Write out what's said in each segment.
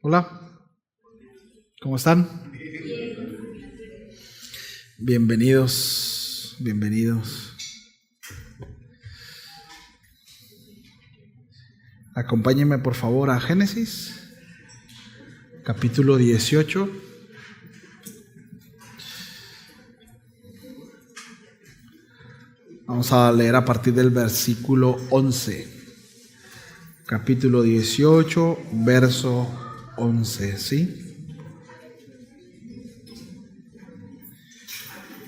Hola, ¿cómo están? Bienvenidos. Acompáñenme por favor a Génesis, capítulo 18. Vamos a leer a partir del versículo 11. Capítulo 18, verso 11, ¿sí?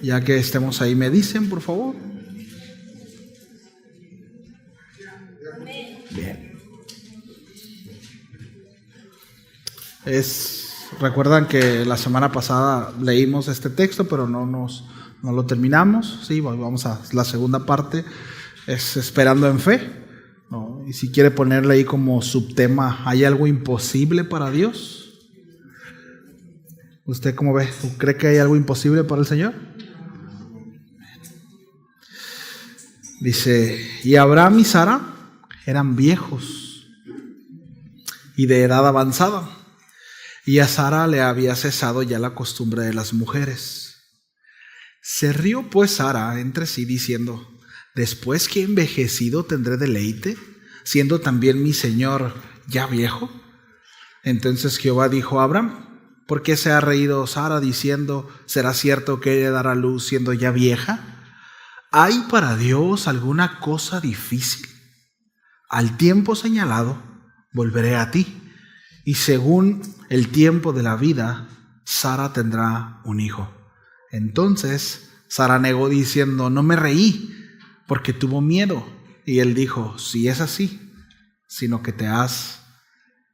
Ya que estemos ahí, ¿me dicen, por favor? Bien. Recuerdan que la semana pasada leímos este texto, pero no lo terminamos, ¿sí? Vamos a la segunda parte, es esperando en fe, ¿no? Y si quiere ponerle ahí como subtema, ¿hay algo imposible para Dios? ¿Usted cómo ve? ¿Cree que hay algo imposible para el Señor? Dice, y Abraham y Sara eran viejos y de edad avanzada, y a Sara le había cesado ya la costumbre de las mujeres. Se rió pues Sara entre sí diciendo, ¿después que he envejecido tendré deleite, siendo también mi señor ya viejo? Entonces Jehová dijo a Abraham, ¿por qué se ha reído Sara diciendo, ¿será cierto que ella dará luz siendo ya vieja? ¿Hay para Dios alguna cosa difícil? Al tiempo señalado volveré a ti, y según el tiempo de la vida, Sara tendrá un hijo. Entonces Sara negó diciendo, no me reí, porque tuvo miedo. Y él dijo, si es así, sino que te has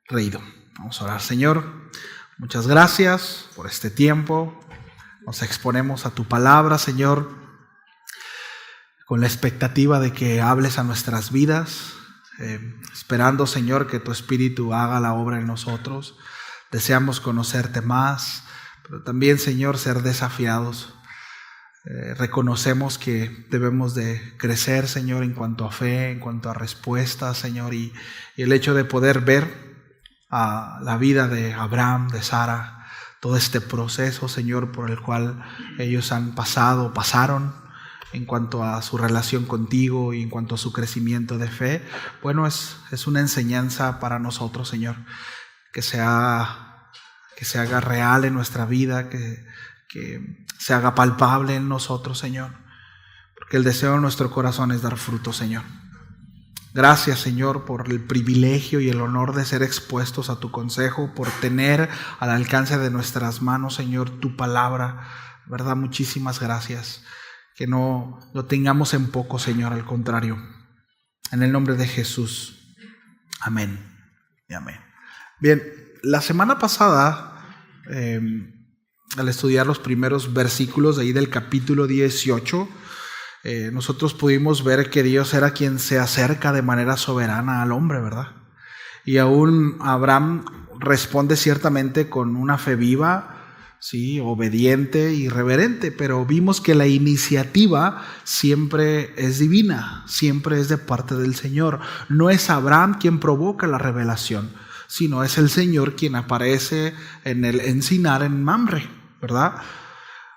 reído. Vamos a orar. Señor, muchas gracias por este tiempo. Nos exponemos a tu palabra, Señor, con la expectativa de que hables a nuestras vidas, esperando, Señor, que tu Espíritu haga la obra en nosotros. Deseamos conocerte más, pero también, Señor, ser desafiados. Reconocemos que debemos de crecer, Señor, en cuanto a fe, en cuanto a respuestas, Señor, y el hecho de poder ver a la vida de Abraham, de Sara, todo este proceso, Señor, por el cual ellos pasaron en cuanto a su relación contigo y en cuanto a su crecimiento de fe. Bueno, es una enseñanza para nosotros, Señor, que se haga real en nuestra vida, que se haga palpable en nosotros, Señor, porque el deseo de nuestro corazón es dar fruto, Señor. Gracias, Señor, por el privilegio y el honor de ser expuestos a tu consejo, por tener al alcance de nuestras manos, Señor, tu palabra, ¿verdad? Muchísimas gracias. Que no lo tengamos en poco, Señor, al contrario. En el nombre de Jesús. Amén y amén. Bien, la semana pasada, al estudiar los primeros versículos de ahí del capítulo 18, nosotros pudimos ver que Dios era quien se acerca de manera soberana al hombre, ¿verdad? Y aún Abraham responde ciertamente con una fe viva, sí, obediente y reverente, pero vimos que la iniciativa siempre es divina, siempre es de parte del Señor. No es Abraham quien provoca la revelación, sino es el Señor quien aparece en el encinar en Mamre, ¿verdad?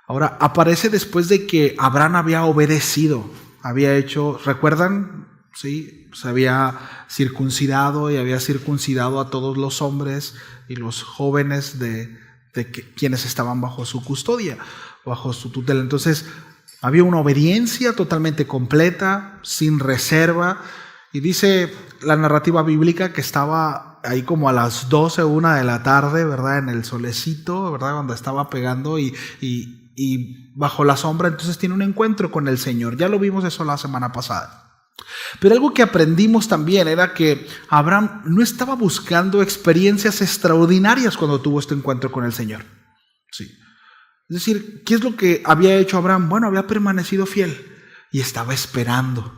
Ahora, aparece después de que Abraham había obedecido, había hecho, ¿recuerdan? Sí, se había circuncidado y había circuncidado a todos los hombres y los jóvenes de quienes estaban bajo su custodia, bajo su tutela. Entonces había una obediencia totalmente completa, sin reserva, y dice la narrativa bíblica que estaba ahí como a las 12 o 1 de la tarde, ¿verdad? En el solecito, ¿verdad? Cuando estaba pegando y bajo la sombra, entonces tiene un encuentro con el Señor. Ya lo vimos eso la semana pasada. Pero algo que aprendimos también era que Abraham no estaba buscando experiencias extraordinarias cuando tuvo este encuentro con el Señor. Sí. Es decir, ¿qué es lo que había hecho Abraham? Bueno, había permanecido fiel y estaba esperando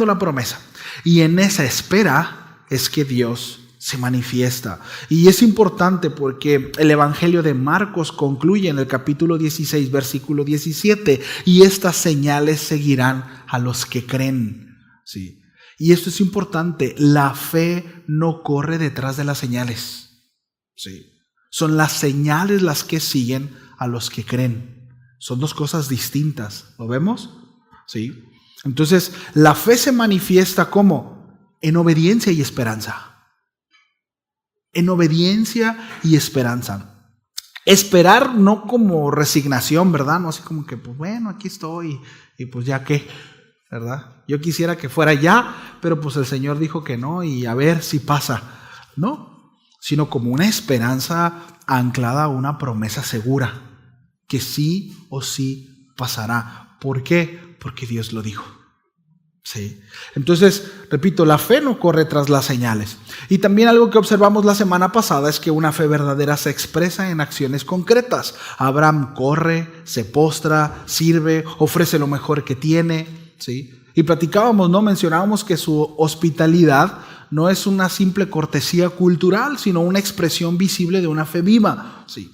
la promesa. Y en esa espera es que Dios se manifiesta. Y es importante porque el Evangelio de Marcos concluye en el capítulo 16, versículo 17, y estas señales seguirán a los que creen. Sí. Y esto es importante, la fe no corre detrás de las señales. Sí. Son las señales las que siguen a los que creen. Son dos cosas distintas. ¿Lo vemos? Sí. Entonces, la fe se manifiesta como en obediencia y esperanza. En obediencia y esperanza. Esperar no como resignación, ¿verdad? No así como que, pues bueno, aquí estoy y pues ya qué, ¿verdad? Yo quisiera que fuera ya, pero pues el Señor dijo que no y a ver si pasa. No, sino como una esperanza anclada a una promesa segura, que sí o sí pasará. ¿Por qué? Porque Dios lo dijo. Sí. Entonces, repito, la fe no corre tras las señales. Y también algo que observamos la semana pasada es que una fe verdadera se expresa en acciones concretas. Abraham corre, se postra, sirve, ofrece lo mejor que tiene. ¿Sí? Y platicábamos, ¿no? Mencionábamos que su hospitalidad no es una simple cortesía cultural, sino una expresión visible de una fe viva. ¿Sí?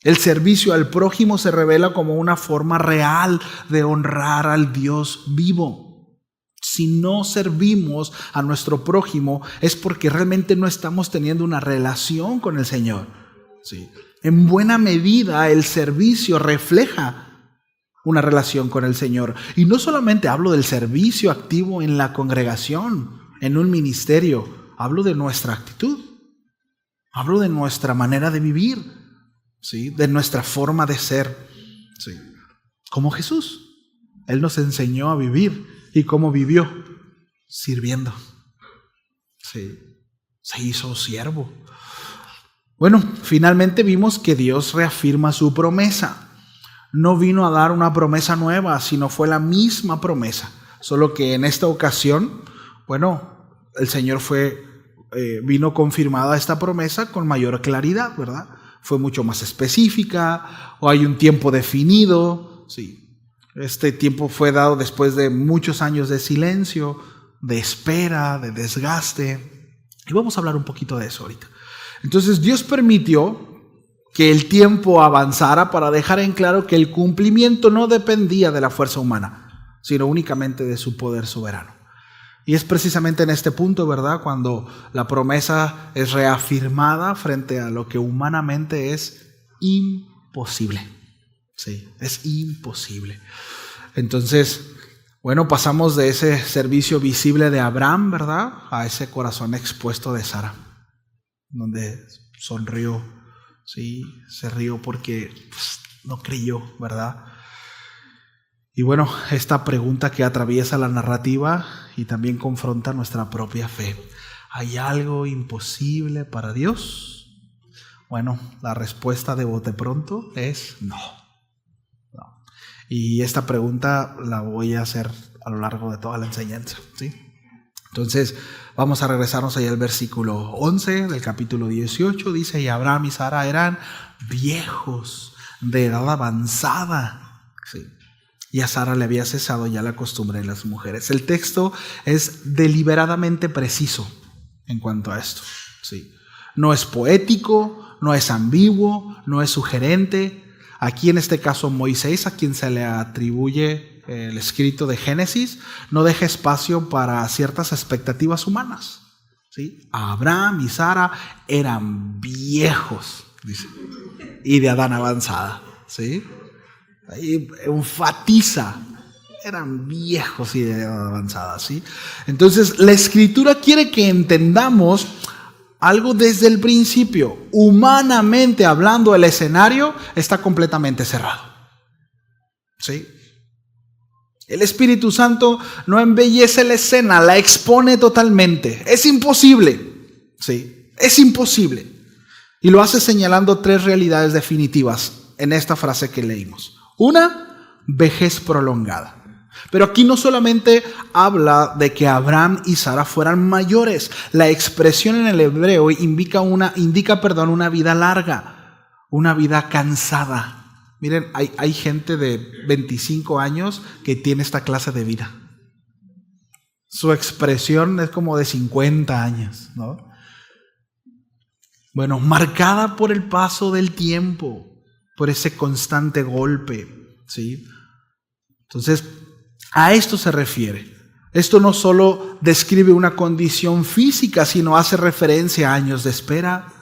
El servicio al prójimo se revela como una forma real de honrar al Dios vivo. Si no servimos a nuestro prójimo es porque realmente no estamos teniendo una relación con el Señor. Sí. En buena medida el servicio refleja una relación con el Señor. Y no solamente hablo del servicio activo en la congregación, en un ministerio, hablo de nuestra actitud, hablo de nuestra manera de vivir, ¿sí? De nuestra forma de ser. Sí. Como Jesús, Él nos enseñó a vivir. ¿Y cómo vivió? Sirviendo. Sí. Se hizo siervo. Bueno, finalmente vimos que Dios reafirma su promesa. No vino a dar una promesa nueva, sino fue la misma promesa. Solo que en esta ocasión, bueno, el Señor vino confirmada esta promesa con mayor claridad, ¿verdad? Fue mucho más específica, o hay un tiempo definido, sí. Este tiempo fue dado después de muchos años de silencio, de espera, de desgaste. Y vamos a hablar un poquito de eso ahorita. Entonces Dios permitió que el tiempo avanzara para dejar en claro que el cumplimiento no dependía de la fuerza humana, sino únicamente de su poder soberano. Y es precisamente en este punto, ¿verdad?, cuando la promesa es reafirmada frente a lo que humanamente es imposible. Sí, es imposible. Entonces, bueno, pasamos de ese servicio visible de Abraham, ¿verdad?, a ese corazón expuesto de Sara, donde sonrió, sí, se rió porque no creyó, ¿verdad? Y bueno, esta pregunta que atraviesa la narrativa y también confronta nuestra propia fe. ¿Hay algo imposible para Dios? Bueno, la respuesta de bote pronto es no. Y esta pregunta la voy a hacer a lo largo de toda la enseñanza, ¿sí? Entonces, vamos a regresarnos ahí al versículo 11 del capítulo 18. Dice, y Abraham y Sara eran viejos, de edad avanzada, ¿sí? Y a Sara le había cesado ya la costumbre de las mujeres. El texto es deliberadamente preciso en cuanto a esto, ¿sí? No es poético, no es ambiguo, no es sugerente. Aquí en este caso Moisés, a quien se le atribuye el escrito de Génesis, no deja espacio para ciertas expectativas humanas, ¿sí? Abraham y Sara eran viejos, dice, y de edad avanzada, ¿sí? Ahí enfatiza, eran viejos y de edad avanzada, ¿sí? Entonces la Escritura quiere que entendamos algo desde el principio. Humanamente hablando, el escenario está completamente cerrado, ¿sí? El Espíritu Santo no embellece la escena, la expone totalmente. Es imposible, ¿sí? Es imposible. Y lo hace señalando 3 realidades definitivas en esta frase que leímos. Una, vejez prolongada. Pero aquí no solamente habla de que Abraham y Sara fueran mayores. La expresión en el hebreo indica una vida larga, una vida cansada. Miren, hay gente de 25 años que tiene esta clase de vida. Su expresión es como de 50 años, ¿no? Bueno, marcada por el paso del tiempo, por ese constante golpe, ¿sí? Entonces, a esto se refiere. Esto no solo describe una condición física, sino hace referencia a años de espera,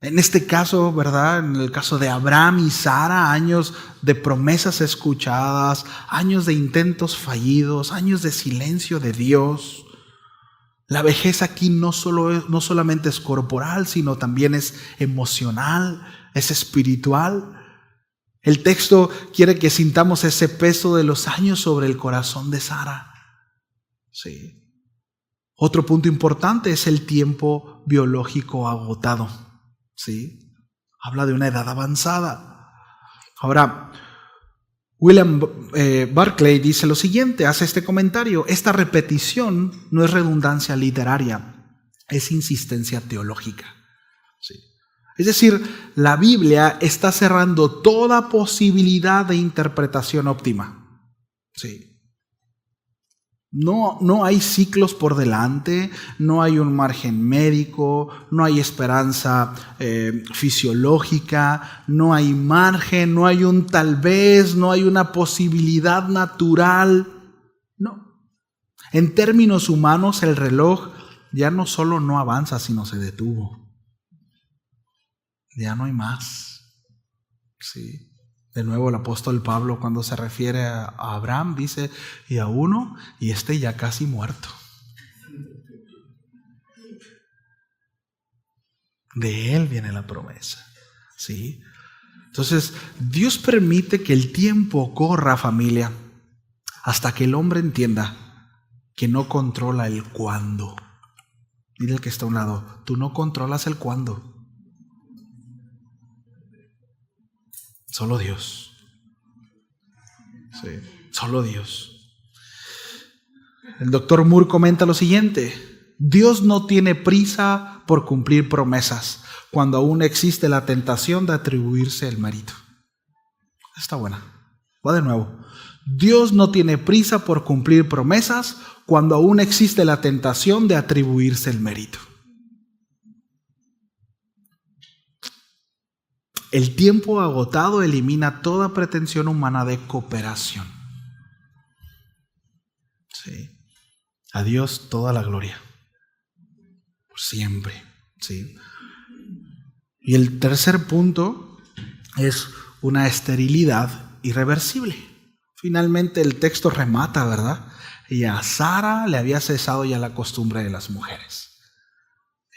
En este caso, ¿verdad? En el caso de Abraham y Sara, años de promesas escuchadas, años de intentos fallidos, años de silencio de Dios. La vejez aquí no solamente es corporal, sino también es emocional, es espiritual. El texto quiere que sintamos ese peso de los años sobre el corazón de Sara. Sí. Otro punto importante es el tiempo biológico agotado. ¿Sí? Habla de una edad avanzada. Ahora, William Barclay dice lo siguiente, hace este comentario: esta repetición no es redundancia literaria, es insistencia teológica. ¿Sí? Es decir, la Biblia está cerrando toda posibilidad de interpretación óptima. ¿Sí? No hay ciclos por delante, no hay un margen médico, no hay esperanza fisiológica, no hay margen, no hay un tal vez, no hay una posibilidad natural. No. En términos humanos, el reloj ya no solo no avanza, sino se detuvo. Ya no hay más. Sí. De nuevo el apóstol Pablo, cuando se refiere a Abraham, dice, y a uno, y este ya casi muerto. De él viene la promesa. ¿Sí? Entonces, Dios permite que el tiempo corra, familia, hasta que el hombre entienda que no controla el cuándo. Dile al que está a un lado, tú no controlas el cuándo. Solo Dios. Sí, solo Dios. El doctor Moore comenta lo siguiente: Dios no tiene prisa por cumplir promesas cuando aún existe la tentación de atribuirse el mérito. Está buena. Va de nuevo. Dios no tiene prisa por cumplir promesas cuando aún existe la tentación de atribuirse el mérito. El tiempo agotado elimina toda pretensión humana de cooperación. Sí. A Dios toda la gloria. Por siempre. Sí. Y el tercer punto es una esterilidad irreversible. Finalmente el texto remata, ¿verdad? Y a Sara le había cesado ya la costumbre de las mujeres.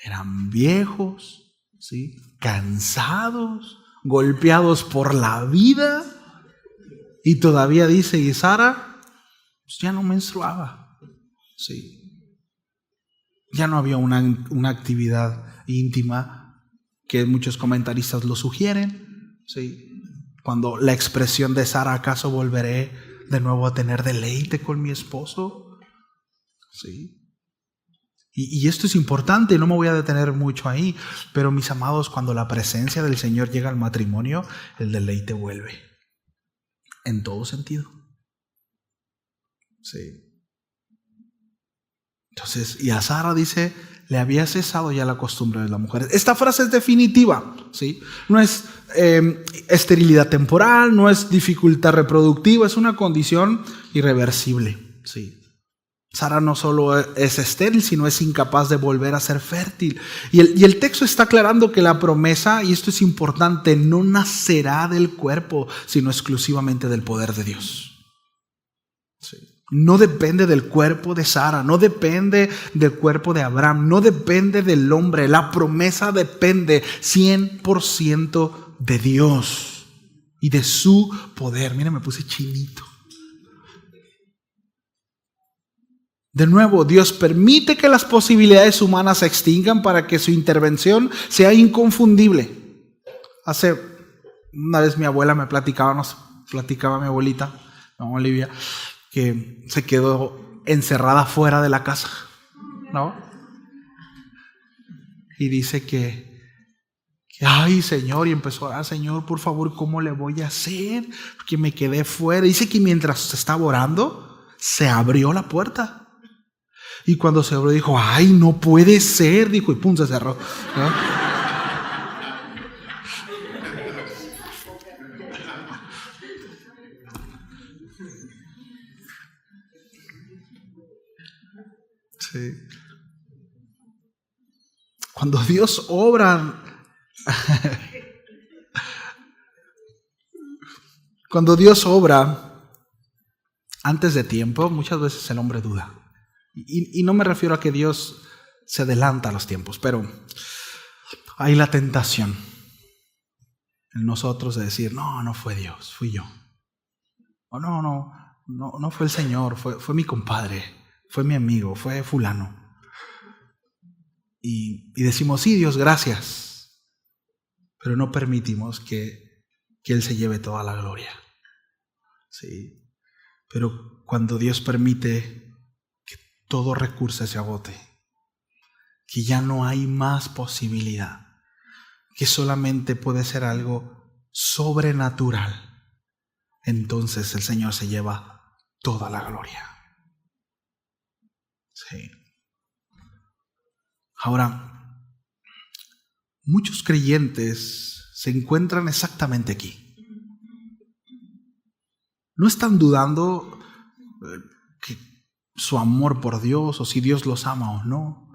Eran viejos, ¿sí? Cansados, golpeados por la vida, y todavía dice, y Sara pues ya no menstruaba, ¿sí? Ya no había una actividad íntima, que muchos comentaristas lo sugieren, ¿sí? Cuando la expresión de Sara, ¿acaso volveré de nuevo a tener deleite con mi esposo? ¿Sí? Y esto es importante, no me voy a detener mucho ahí, pero mis amados, cuando la presencia del Señor llega al matrimonio, el deleite vuelve, en todo sentido. Sí. Entonces, y a Sara dice, le había cesado ya la costumbre de la mujer. Esta frase es definitiva, ¿sí? No es esterilidad temporal, no es dificultad reproductiva, es una condición irreversible, ¿sí? Sara no solo es estéril, sino es incapaz de volver a ser fértil. Y el texto está aclarando que la promesa, y esto es importante, no nacerá del cuerpo, sino exclusivamente del poder de Dios. Sí. No depende del cuerpo de Sara, no depende del cuerpo de Abraham, no depende del hombre. La promesa depende 100% de Dios y de su poder. Mira, me puse chinito. De nuevo, Dios permite que las posibilidades humanas se extingan para que su intervención sea inconfundible. Hace una vez mi abuela me platicaba mi abuelita, mi mamá Olivia, que se quedó encerrada fuera de la casa, ¿no? Y dice que ay, Señor, y empezó a orar, Señor, por favor, ¿cómo le voy a hacer? Porque me quedé fuera. Dice que mientras estaba orando, se abrió la puerta. Y cuando se abrió, dijo, ay, no puede ser, dijo, y pum, se cerró, ¿no? Sí. Cuando Dios obra Cuando Dios obra antes de tiempo, muchas veces el hombre duda. Y no me refiero a que Dios se adelanta a los tiempos, pero hay la tentación en nosotros de decir, no fue Dios, fui yo. O no fue el Señor, fue mi compadre, fue mi amigo, fue fulano. Y decimos, sí, Dios, gracias. Pero no permitimos que Él se lleve toda la gloria. Sí. Pero cuando Dios permite que todo recurso se agote, que ya no hay más posibilidad, que solamente puede ser algo sobrenatural, entonces el Señor se lleva toda la gloria. Sí. Ahora, muchos creyentes se encuentran exactamente aquí. No están dudando que su amor por Dios o si Dios los ama o no,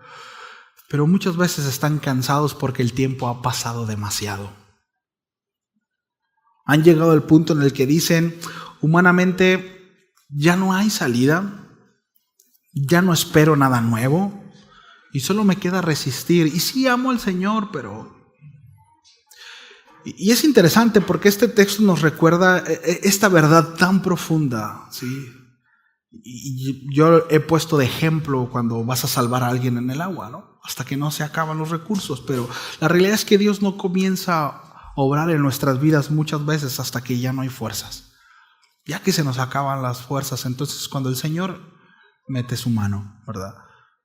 pero muchas veces están cansados porque el tiempo ha pasado demasiado. Han llegado al punto en el que dicen, humanamente, ya no hay salida, ya no espero nada nuevo y solo me queda resistir. Y sí amo al Señor, pero... Y es interesante porque este texto nos recuerda esta verdad tan profunda, ¿sí? Y yo he puesto de ejemplo cuando vas a salvar a alguien en el agua, ¿no? Hasta que no se acaban los recursos, pero la realidad es que Dios no comienza a obrar en nuestras vidas muchas veces hasta que ya no hay fuerzas. Ya que se nos acaban las fuerzas, entonces cuando el Señor mete su mano, ¿verdad?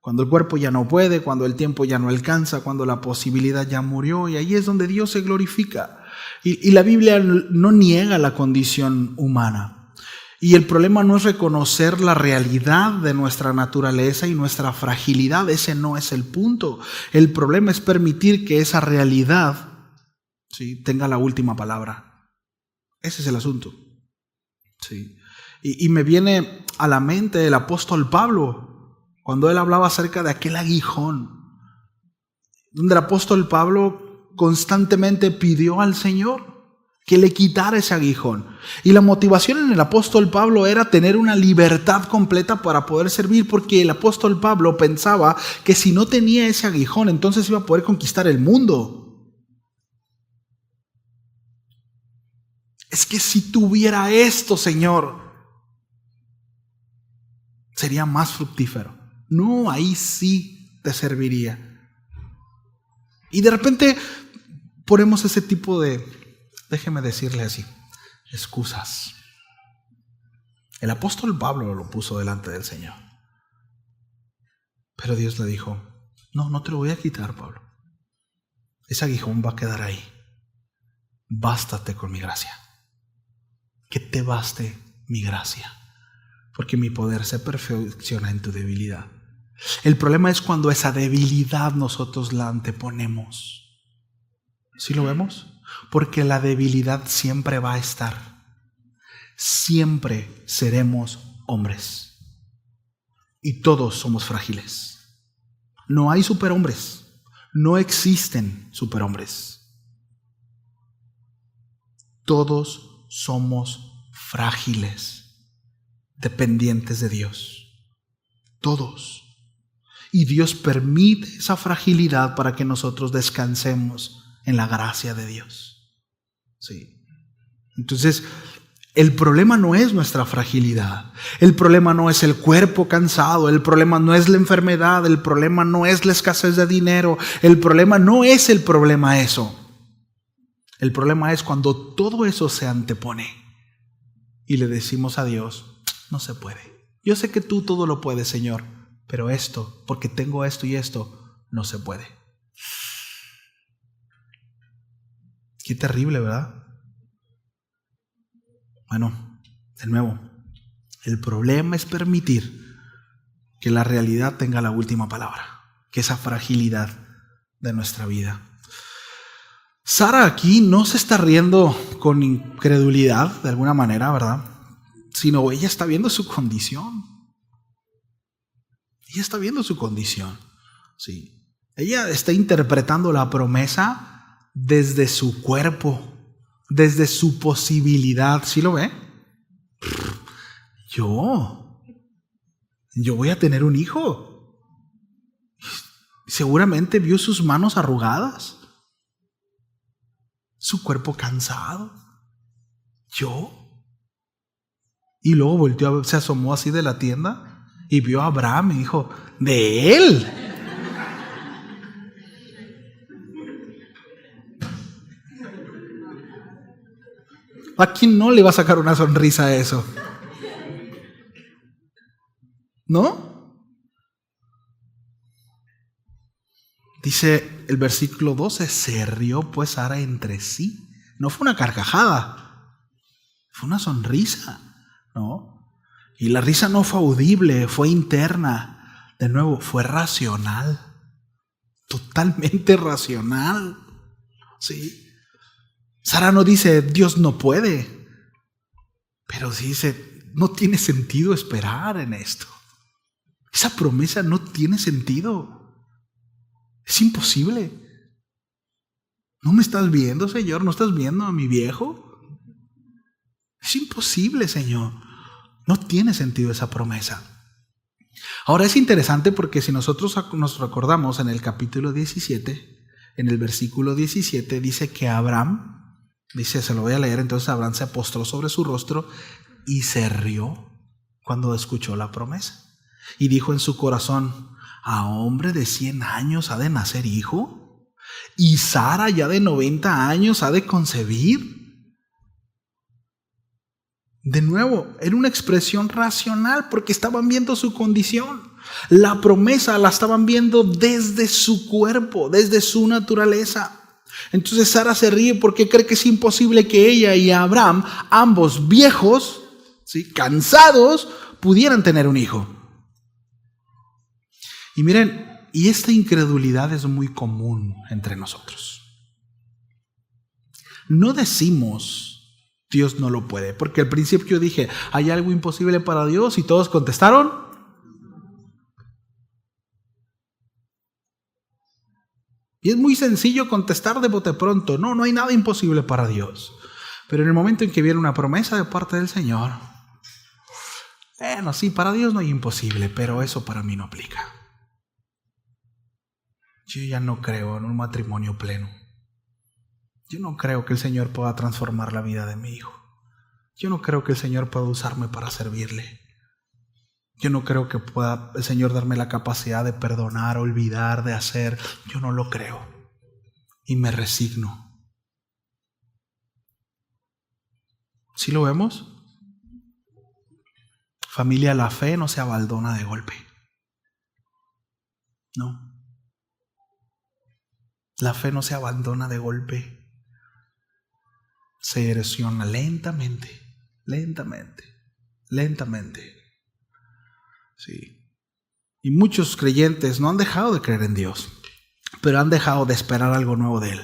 Cuando el cuerpo ya no puede, cuando el tiempo ya no alcanza, cuando la posibilidad ya murió, y ahí es donde Dios se glorifica. Y la Biblia no niega la condición humana. Y el problema no es reconocer la realidad de nuestra naturaleza y nuestra fragilidad, ese no es el punto. El problema es permitir que esa realidad, ¿sí?, tenga la última palabra. Ese es el asunto. Sí. Y me viene a la mente el apóstol Pablo, cuando él hablaba acerca de aquel aguijón, donde el apóstol Pablo constantemente pidió al Señor que le quitara ese aguijón. Y la motivación en el apóstol Pablo era tener una libertad completa para poder servir, porque el apóstol Pablo pensaba que si no tenía ese aguijón, entonces iba a poder conquistar el mundo. Es que si tuviera esto, Señor, sería más fructífero. No, ahí sí te serviría. Y de repente ponemos ese tipo de, déjeme decirle así, excusas. El apóstol Pablo lo puso delante del Señor. Pero Dios le dijo, no te lo voy a quitar, Pablo. Ese aguijón va a quedar ahí. Bástate con mi gracia. Que te baste mi gracia. Porque mi poder se perfecciona en tu debilidad. El problema es cuando esa debilidad nosotros la anteponemos. ¿Sí lo vemos? Porque la debilidad siempre va a estar. Siempre seremos hombres. Y todos somos frágiles. No hay superhombres. No existen superhombres. Todos somos frágiles, dependientes de Dios. Todos. Y Dios permite esa fragilidad para que nosotros descansemos en la gracia de Dios. Sí. Entonces, el problema no es nuestra fragilidad. El problema no es el cuerpo cansado. El problema no es la enfermedad. El problema no es la escasez de dinero. El problema no es el problema eso. El problema es cuando todo eso se antepone y le decimos a Dios, no se puede. Yo sé que tú todo lo puedes, Señor, pero esto, porque tengo esto y esto, no se puede. Qué terrible, ¿verdad? Bueno, de nuevo, el problema es permitir que la realidad tenga la última palabra, que esa fragilidad de nuestra vida. Sara aquí no se está riendo con incredulidad, de alguna manera, ¿verdad? Sino ella está viendo su condición. Ella está viendo su condición, sí. Ella está interpretando la promesa desde su cuerpo, desde su posibilidad. ¿Sí lo ve? Yo voy a tener un hijo. Seguramente vio sus manos arrugadas, su cuerpo cansado. ¿Yo? Y luego volteó, se asomó así de la tienda y vio a Abraham y dijo, ¿de él? ¿A quién no le va a sacar una sonrisa a eso? ¿No? Dice el versículo 12, se rió pues Sara entre sí. No fue una carcajada, fue una sonrisa, ¿no? Y la risa no fue audible, fue interna. De nuevo, fue racional. Totalmente racional. ¿Sí? Sara no dice, Dios no puede. Pero dice, no tiene sentido esperar en esto. Esa promesa no tiene sentido. Es imposible. ¿No me estás viendo, Señor? ¿No estás viendo a mi viejo? Es imposible, Señor. No tiene sentido esa promesa. Ahora es interesante porque si nosotros nos recordamos en el capítulo 17, en el versículo 17 dice que Abraham, dice, se lo voy a leer, entonces Abraham se postró sobre su rostro y se rió cuando escuchó la promesa. Y dijo en su corazón, ¿a hombre de 100 años ha de nacer hijo? ¿Y Sara ya de 90 años ha de concebir? De nuevo, era una expresión racional porque estaban viendo su condición. La promesa la estaban viendo desde su cuerpo, desde su naturaleza. Entonces Sara se ríe porque cree que es imposible que ella y Abraham, ambos viejos, ¿sí?, cansados, pudieran tener un hijo. Y miren, y esta incredulidad es muy común entre nosotros. No decimos Dios no lo puede, porque al principio yo dije, ¿hay algo imposible para Dios? Y todos contestaron, y es muy sencillo contestar de bote pronto, no hay nada imposible para Dios. Pero en el momento en que viene una promesa de parte del Señor, bueno, sí, para Dios no hay imposible, pero eso para mí no aplica. Yo ya no creo en un matrimonio pleno. Yo no creo que el Señor pueda transformar la vida de mi hijo. Yo no creo que el Señor pueda usarme para servirle. Yo no creo que pueda el Señor darme la capacidad de perdonar, olvidar, de hacer. Yo no lo creo. Y me resigno. ¿Sí lo vemos? Familia, la fe no se abandona de golpe. No. La fe no se abandona de golpe. Se erosiona lentamente. Sí. Y muchos creyentes no han dejado de creer en Dios, pero han dejado de esperar algo nuevo de Él.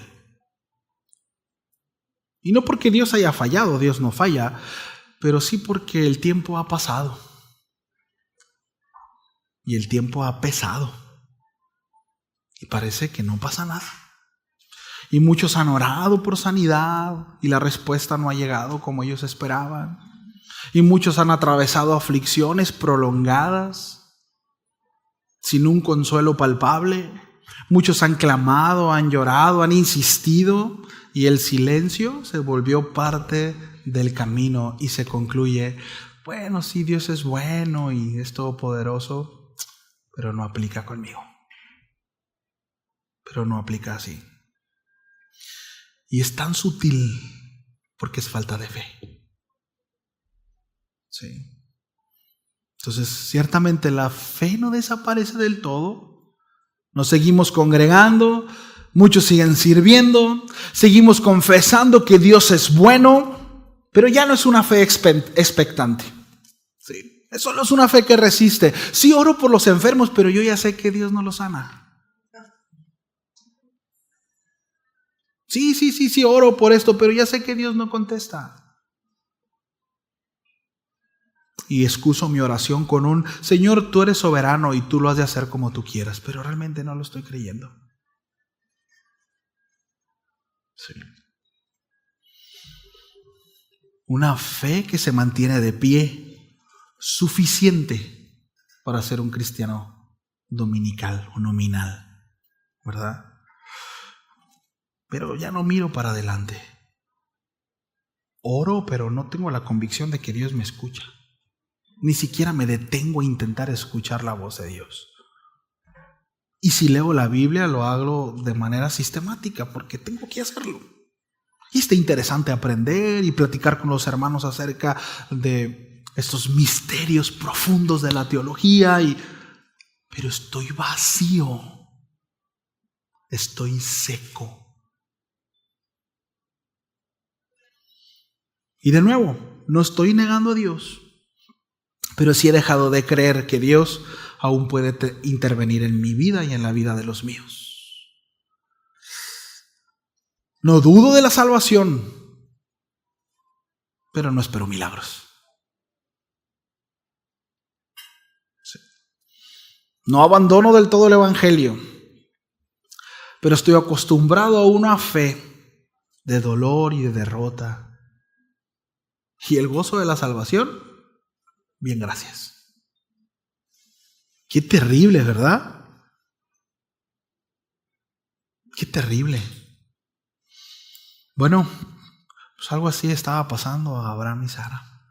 Y no porque Dios haya fallado, Dios no falla, pero sí porque el tiempo ha pasado. Y el tiempo ha pesado. Y parece que no pasa nada. Y muchos han orado por sanidad y la respuesta no ha llegado como ellos esperaban. Y muchos han atravesado aflicciones prolongadas sin un consuelo palpable. Muchos han clamado, han llorado, han insistido y el silencio se volvió parte del camino y se concluye, bueno, sí, Dios es bueno y es todopoderoso, pero no aplica conmigo. Pero no aplica así. Y es tan sutil porque es falta de fe. Sí. Entonces, ciertamente la fe no desaparece del todo. Nos seguimos congregando, muchos siguen sirviendo, seguimos confesando que Dios es bueno, pero ya no es una fe expectante. Sí. Eso no es una fe que resiste. Sí oro por los enfermos, pero yo ya sé que Dios no los sana. Sí, oro por esto, pero ya sé que Dios no contesta. Y excuso mi oración con un, Señor, tú eres soberano y tú lo has de hacer como tú quieras, pero realmente no lo estoy creyendo. Sí. Una fe que se mantiene de pie, suficiente para ser un cristiano dominical o nominal, ¿verdad? Pero ya no miro para adelante. Oro, pero no tengo la convicción de que Dios me escucha. Ni siquiera me detengo a intentar escuchar la voz de Dios. Y si leo la Biblia, lo hago de manera sistemática, porque tengo que hacerlo. Y está interesante aprender y platicar con los hermanos acerca de estos misterios profundos de la teología, pero estoy vacío, estoy seco. Y de nuevo, no estoy negando a Dios, pero sí he dejado de creer que Dios aún puede intervenir en mi vida y en la vida de los míos. No dudo de la salvación, pero no espero milagros. Sí. No abandono del todo el Evangelio, pero estoy acostumbrado a una fe de dolor y de derrota. Y el gozo de la salvación, bien, gracias. Qué terrible, ¿verdad? Qué terrible. Bueno, pues algo así estaba pasando a Abraham y Sara.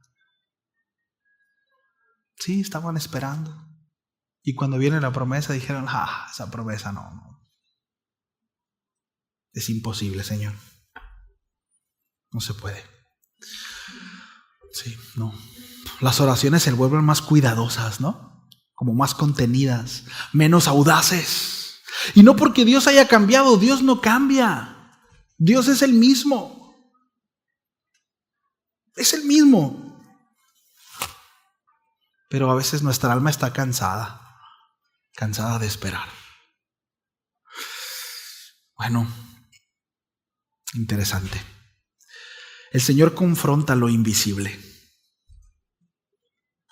Sí, estaban esperando. Y cuando viene la promesa dijeron, esa promesa no. Es imposible, Señor. No se puede. Sí, no. Las oraciones se vuelven más cuidadosas, ¿no? Como más contenidas, menos audaces. Y no porque Dios haya cambiado, Dios no cambia. Dios es el mismo. Es el mismo. Pero a veces nuestra alma está cansada de esperar. Bueno, interesante. El Señor confronta lo invisible.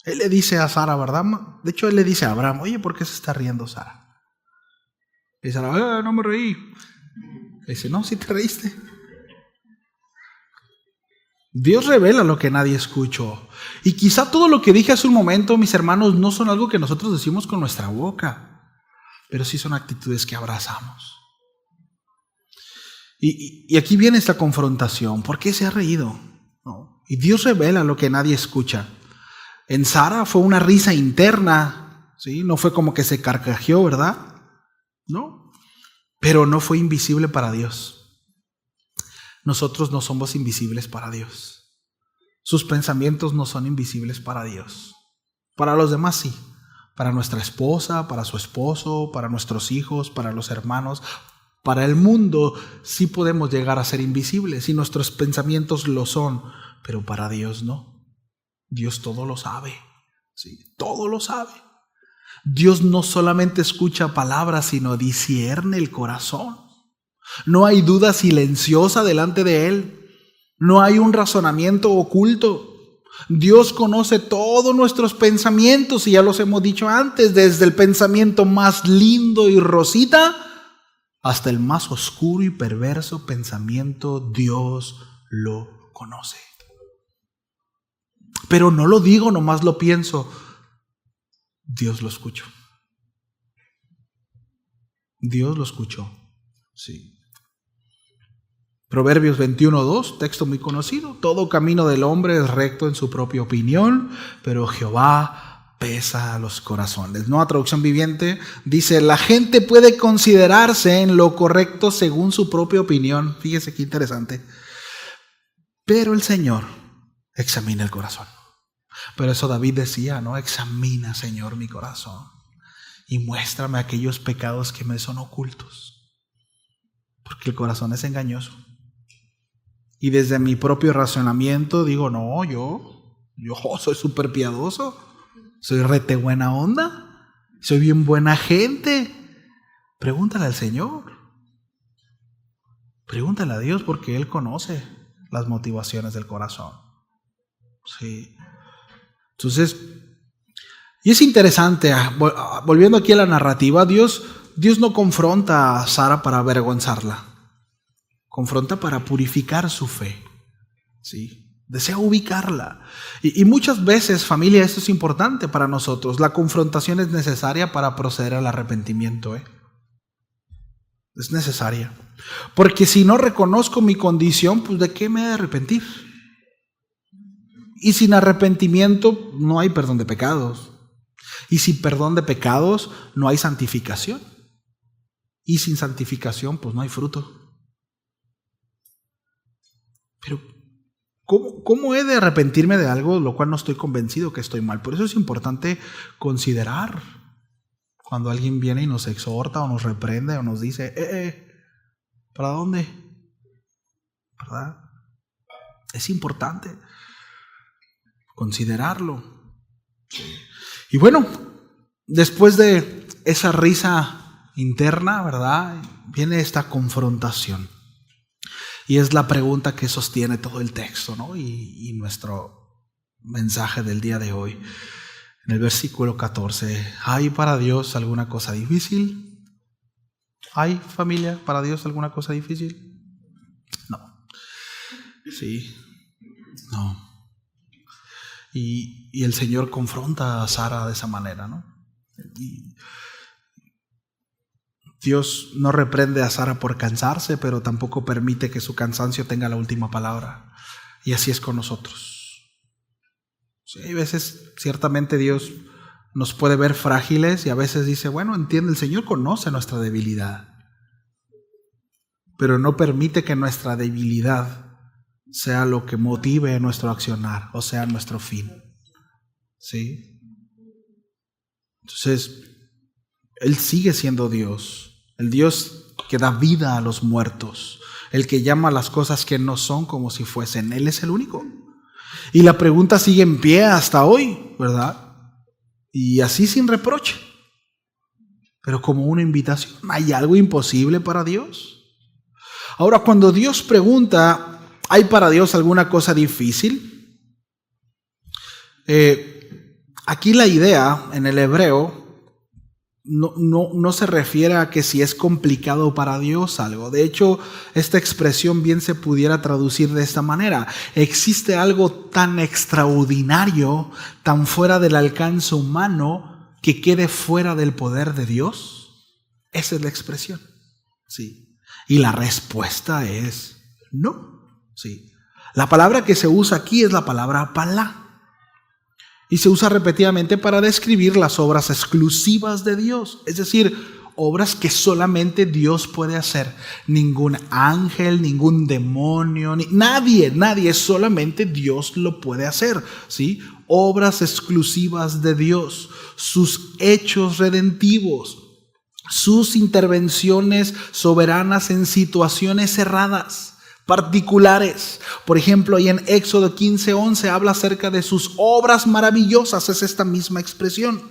Él le dice a Sara, ¿verdad? De hecho, Él le dice a Abraham, oye, ¿por qué se está riendo Sara? Y Sara, no me reí. Le dice, no, sí te reíste. Dios revela lo que nadie escuchó. Y quizá todo lo que dije hace un momento, mis hermanos, no son algo que nosotros decimos con nuestra boca, pero sí son actitudes que abrazamos. Y aquí viene esta confrontación. ¿Por qué se ha reído? ¿No? Y Dios revela lo que nadie escucha. En Sara fue una risa interna, ¿sí? No fue como que se carcajeó, ¿verdad? No. Pero no fue invisible para Dios. Nosotros no somos invisibles para Dios. Sus pensamientos no son invisibles para Dios. Para los demás sí. Para nuestra esposa, para su esposo, para nuestros hijos, para los hermanos. Para el mundo sí podemos llegar a ser invisibles y nuestros pensamientos lo son, pero para Dios no. Dios todo lo sabe, sí, todo lo sabe. Dios no solamente escucha palabras, sino discierne el corazón. No hay duda silenciosa delante de Él. No hay un razonamiento oculto. Dios conoce todos nuestros pensamientos y ya los hemos dicho antes, desde el pensamiento más lindo y rosita hasta el más oscuro y perverso pensamiento, Dios lo conoce. Pero no lo digo, nomás lo pienso. Dios lo escuchó. Dios lo escuchó. Sí. Proverbios 21:2, texto muy conocido. Todo camino del hombre es recto en su propia opinión, pero Jehová pesa los corazones. Nueva Traducción Viviente dice, la gente puede considerarse en lo correcto según su propia opinión. Fíjese qué interesante. Pero el Señor examina el corazón. Pero eso David decía, ¿no? Examina, Señor, mi corazón y muéstrame aquellos pecados que me son ocultos. Porque el corazón es engañoso. Y desde mi propio razonamiento digo, no, yo soy súper piadoso. Soy rete buena onda. Soy bien buena gente. Pregúntale al Señor. Pregúntale a Dios porque Él conoce las motivaciones del corazón. Sí. Entonces, y es interesante, volviendo aquí a la narrativa, Dios no confronta a Sara para avergonzarla. confronta para purificar su fe, ¿sí? Desea ubicarla. Y muchas veces, familia, esto es importante para nosotros. La confrontación es necesaria para proceder al arrepentimiento, Es necesaria. Porque si no reconozco mi condición, pues ¿de qué me he de arrepentir? Y sin arrepentimiento no hay perdón de pecados. Y sin perdón de pecados no hay santificación. Y sin santificación pues no hay fruto. Pero ¿cómo he de arrepentirme de algo lo cual no estoy convencido que estoy mal? Por eso es importante considerar cuando alguien viene y nos exhorta o nos reprende o nos dice, ¿para dónde? ¿Verdad? Es importante considerarlo. Y bueno, después de esa risa interna, ¿verdad? Viene esta confrontación. Y es la pregunta que sostiene todo el texto, ¿no? Y nuestro mensaje del día de hoy. En el versículo 14, ¿hay para Dios alguna cosa difícil? ¿Hay, familia, para Dios alguna cosa difícil? No. Sí. No. Y el Señor confronta a Sara de esa manera, ¿no? Y Dios no reprende a Sara por cansarse, pero tampoco permite que su cansancio tenga la última palabra. Y así es con nosotros. Sí, hay veces, ciertamente Dios nos puede ver frágiles y a veces dice, bueno, entiende, el Señor conoce nuestra debilidad, pero no permite que nuestra debilidad sea lo que motive nuestro accionar, o sea, nuestro fin. ¿Sí? Entonces, Él sigue siendo Dios, el Dios que da vida a los muertos, el que llama las cosas que no son como si fuesen. Él es el único. Y la pregunta sigue en pie hasta hoy, ¿verdad? Y así sin reproche, pero como una invitación. ¿Hay algo imposible para Dios? Ahora, cuando Dios pregunta, ¿hay para Dios alguna cosa difícil? Aquí la idea en el hebreo no se refiere a que si es complicado para Dios algo. De hecho, esta expresión bien se pudiera traducir de esta manera. ¿Existe algo tan extraordinario, tan fuera del alcance humano, que quede fuera del poder de Dios? Esa es la expresión. Sí. Y la respuesta es no. Sí. La palabra que se usa aquí es la palabra palá. Y se usa repetidamente para describir las obras exclusivas de Dios. Es decir, obras que solamente Dios puede hacer. Ningún ángel, ningún demonio, nadie, solamente Dios lo puede hacer. ¿Sí? Obras exclusivas de Dios. Sus hechos redentivos. Sus intervenciones soberanas en situaciones cerradas, particulares. Por ejemplo, ahí en Éxodo 15:11 habla acerca de sus obras maravillosas, es esta misma expresión.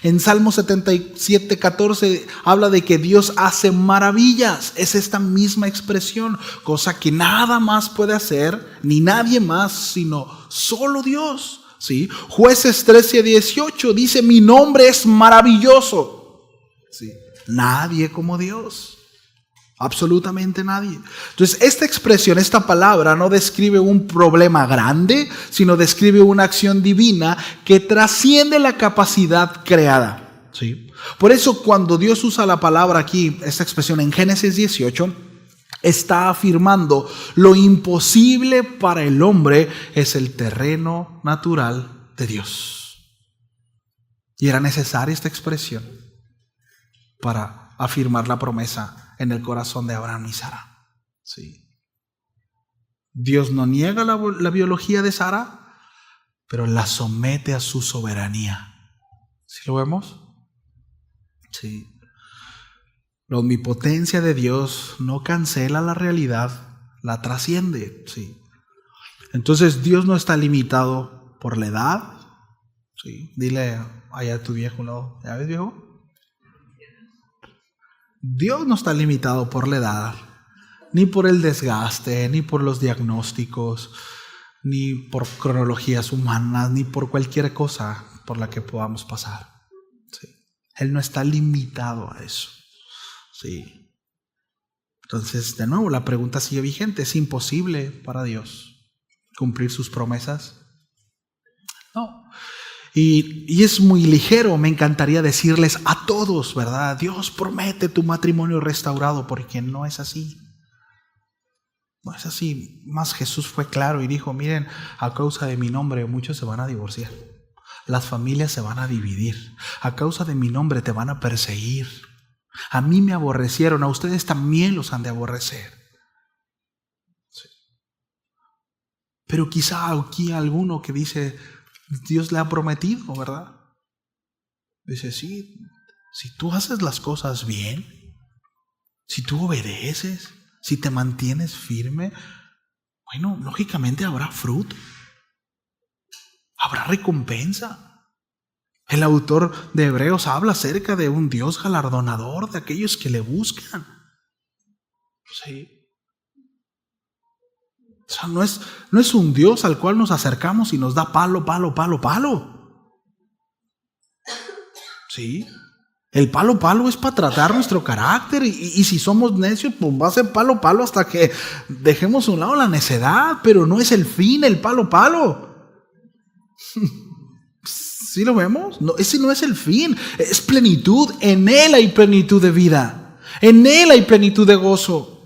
En Salmo 77:14 habla de que Dios hace maravillas, es esta misma expresión, cosa que nada más puede hacer, ni nadie más, sino solo Dios. ¿Sí? Jueces 13:18 dice, mi nombre es maravilloso. ¿Sí? Nadie como Dios. Absolutamente nadie. Entonces, esta expresión, esta palabra no describe un problema grande, sino describe una acción divina que trasciende la capacidad creada. ¿Sí? Por eso, cuando Dios usa la palabra aquí, esta expresión en Génesis 18, está afirmando lo imposible para el hombre es el terreno natural de Dios. Y era necesaria esta expresión para afirmar la promesa en el corazón de Abraham y Sara. Sí. Dios no niega la biología de Sara, pero la somete a su soberanía. ¿Sí lo vemos? Sí. La omnipotencia de Dios no cancela la realidad, la trasciende. Sí. Entonces Dios no está limitado por la edad. Sí. Dile allá a tu viejo, ¿no? ¿Ya ves, viejo? Dios no está limitado por la edad, ni por el desgaste, ni por los diagnósticos, ni por cronologías humanas, ni por cualquier cosa por la que podamos pasar. Sí. Él no está limitado a eso. Sí. Entonces, de nuevo, la pregunta sigue vigente. ¿Es imposible para Dios cumplir sus promesas? No. Y es muy ligero. Me encantaría decirles a todos, ¿verdad? Dios promete tu matrimonio restaurado, porque no es así. No es así. Más Jesús fue claro y dijo, miren, a causa de mi nombre muchos se van a divorciar. Las familias se van a dividir. A causa de mi nombre te van a perseguir. A mí me aborrecieron, a ustedes también los han de aborrecer. Sí. Pero quizá aquí alguno que dice, Dios le ha prometido, ¿verdad? Dice, sí, si tú haces las cosas bien, si tú obedeces, si te mantienes firme, bueno, lógicamente habrá fruto, habrá recompensa. El autor de Hebreos habla acerca de un Dios galardonador de aquellos que le buscan. Sí. O sea, no es un Dios al cual nos acercamos y nos da palo. Sí. El palo es para tratar nuestro carácter y si somos necios, pues va a ser palo hasta que dejemos a un lado la necedad, pero no es el fin, el palo. ¿Sí lo vemos? No, ese no es el fin, es plenitud. En Él hay plenitud de vida, en Él hay plenitud de gozo.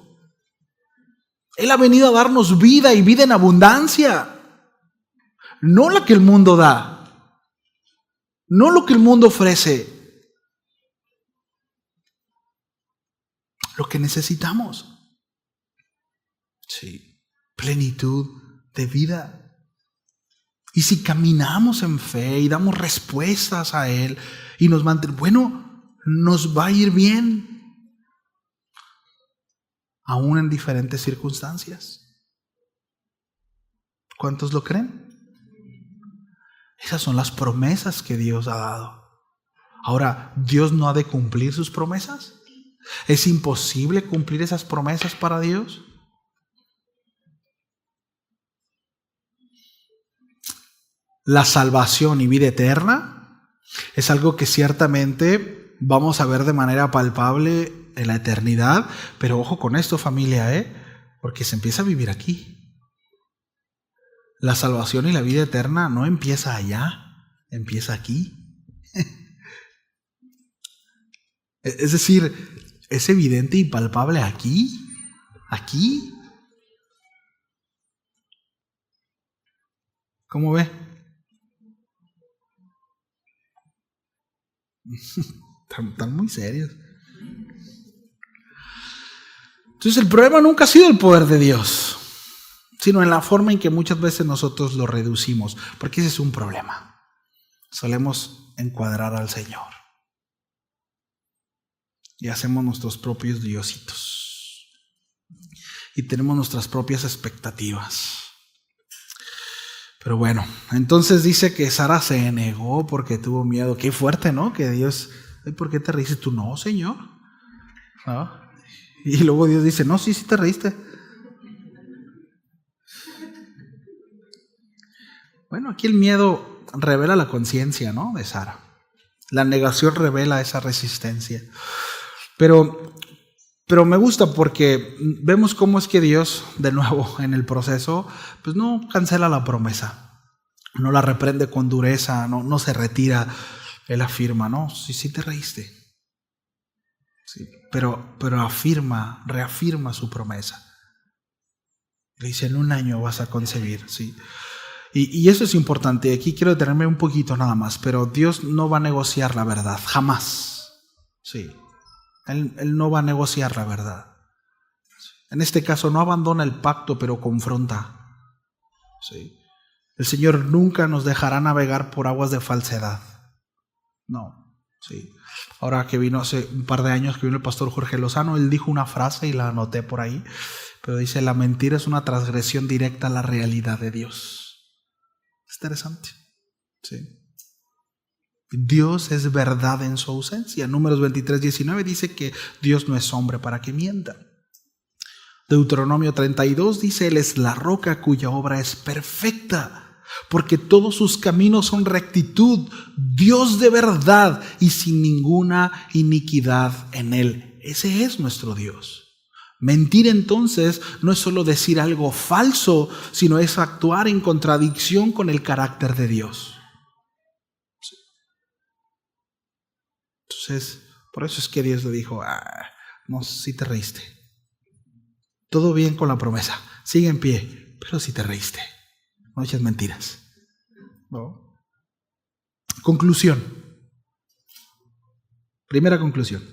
Él ha venido a darnos vida y vida en abundancia, no la que el mundo da, no lo que el mundo ofrece, lo que necesitamos. Sí, plenitud de vida. Y si caminamos en fe y damos respuestas a Él y nos mantenemos, bueno, nos va a ir bien, aún en diferentes circunstancias. ¿Cuántos lo creen? Esas son las promesas que Dios ha dado. Ahora, ¿Dios no ha de cumplir sus promesas? ¿Es imposible cumplir esas promesas para Dios? La salvación y vida eterna es algo que ciertamente vamos a ver de manera palpable en la eternidad, pero ojo con esto, familia, porque se empieza a vivir aquí. La salvación y la vida eterna no empieza allá, empieza aquí. Es decir, es evidente y palpable aquí. ¿Cómo ve? Están muy serios. Entonces el problema nunca ha sido el poder de Dios, sino en la forma en que muchas veces nosotros lo reducimos, porque ese es un problema. Solemos encuadrar al Señor y hacemos nuestros propios diositos y tenemos nuestras propias expectativas. Pero bueno, entonces dice que Sara se negó porque tuvo miedo. Qué fuerte, ¿no? Que Dios, ¿por qué te reíste? Tú, no, Señor. ¿No? Y luego Dios dice, no, sí te reíste. Bueno, aquí el miedo revela la conciencia, ¿no? De Sara. La negación revela esa resistencia. Pero me gusta porque vemos cómo es que Dios, de nuevo en el proceso, pues no cancela la promesa, no la reprende con dureza, no se retira. Él afirma, no, sí te reíste. Sí, pero reafirma su promesa. Le dice, en 1 año vas a concebir, sí. Y eso es importante. Aquí quiero detenerme un poquito nada más, pero Dios no va a negociar la verdad, jamás. Sí. Él no va a negociar la verdad. En este caso no abandona el pacto, pero confronta. ¿Sí? El Señor nunca nos dejará navegar por aguas de falsedad. No. ¿Sí? Ahora que vino hace un par de años que vino el pastor Jorge Lozano, él dijo una frase y la anoté por ahí, pero dice, la mentira es una transgresión directa a la realidad de Dios. Es interesante. ¿Sí? Dios es verdad en su ausencia. Números 23:19 dice que Dios no es hombre para que mienta. Deuteronomio 32 dice, Él es la roca cuya obra es perfecta, porque todos sus caminos son rectitud, Dios de verdad y sin ninguna iniquidad en Él. Ese es nuestro Dios. Mentir entonces no es solo decir algo falso, sino es actuar en contradicción con el carácter de Dios. Entonces, por eso es que Dios le dijo, no, sí te reíste. Todo bien con la promesa, sigue en pie, pero sí te reíste. No eches mentiras. ¿No? Conclusión. Primera conclusión.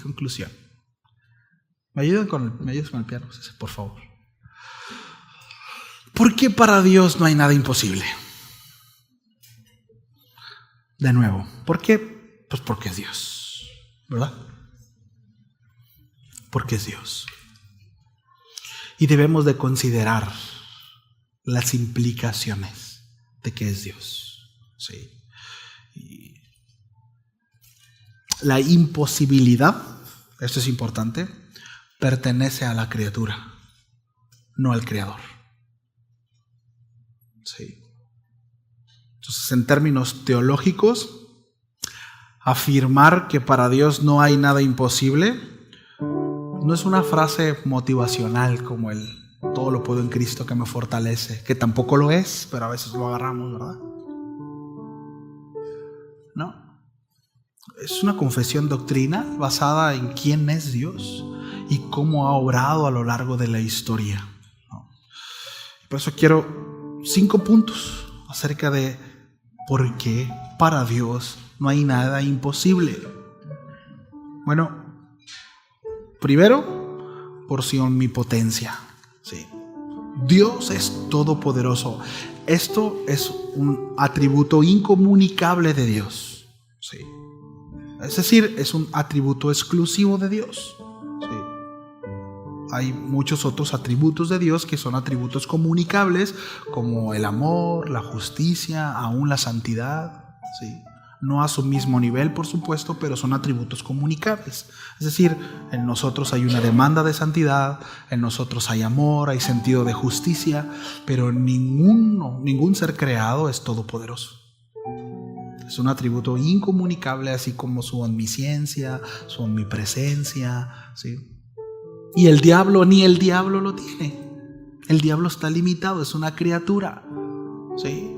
Conclusión. ¿Me ayudas con el piano, por favor? ¿Por qué para Dios no hay nada imposible? De nuevo, ¿por qué? Pues porque es Dios, ¿verdad? Porque es Dios. Y debemos de considerar las implicaciones de que es Dios. Sí. Y la imposibilidad, esto es importante, pertenece a la criatura, no al Creador. Sí. Entonces, en términos teológicos, afirmar que para Dios no hay nada imposible no es una frase motivacional como el todo lo puedo en Cristo que me fortalece, que tampoco lo es, pero a veces lo agarramos, ¿verdad? No. Es una confesión doctrina basada en quién es Dios y cómo ha obrado a lo largo de la historia, ¿no? Por eso quiero 5 puntos acerca de por qué para Dios no hay nada imposible. Bueno, primero, por su omnipotencia. Sí. Dios es todopoderoso. Esto es un atributo incomunicable de Dios. Sí. Es decir, es un atributo exclusivo de Dios. Sí. Hay muchos otros atributos de Dios que son atributos comunicables, como el amor, la justicia, aún la santidad. Sí. No a su mismo nivel, por supuesto, pero son atributos comunicables. Es decir, en nosotros hay una demanda de santidad, en nosotros hay amor, hay sentido de justicia, pero ningún ser creado es todopoderoso. Es un atributo incomunicable, así como su omnisciencia, su omnipresencia, ¿sí? Y el diablo, ni el diablo lo tiene. El diablo está limitado, es una criatura, ¿sí?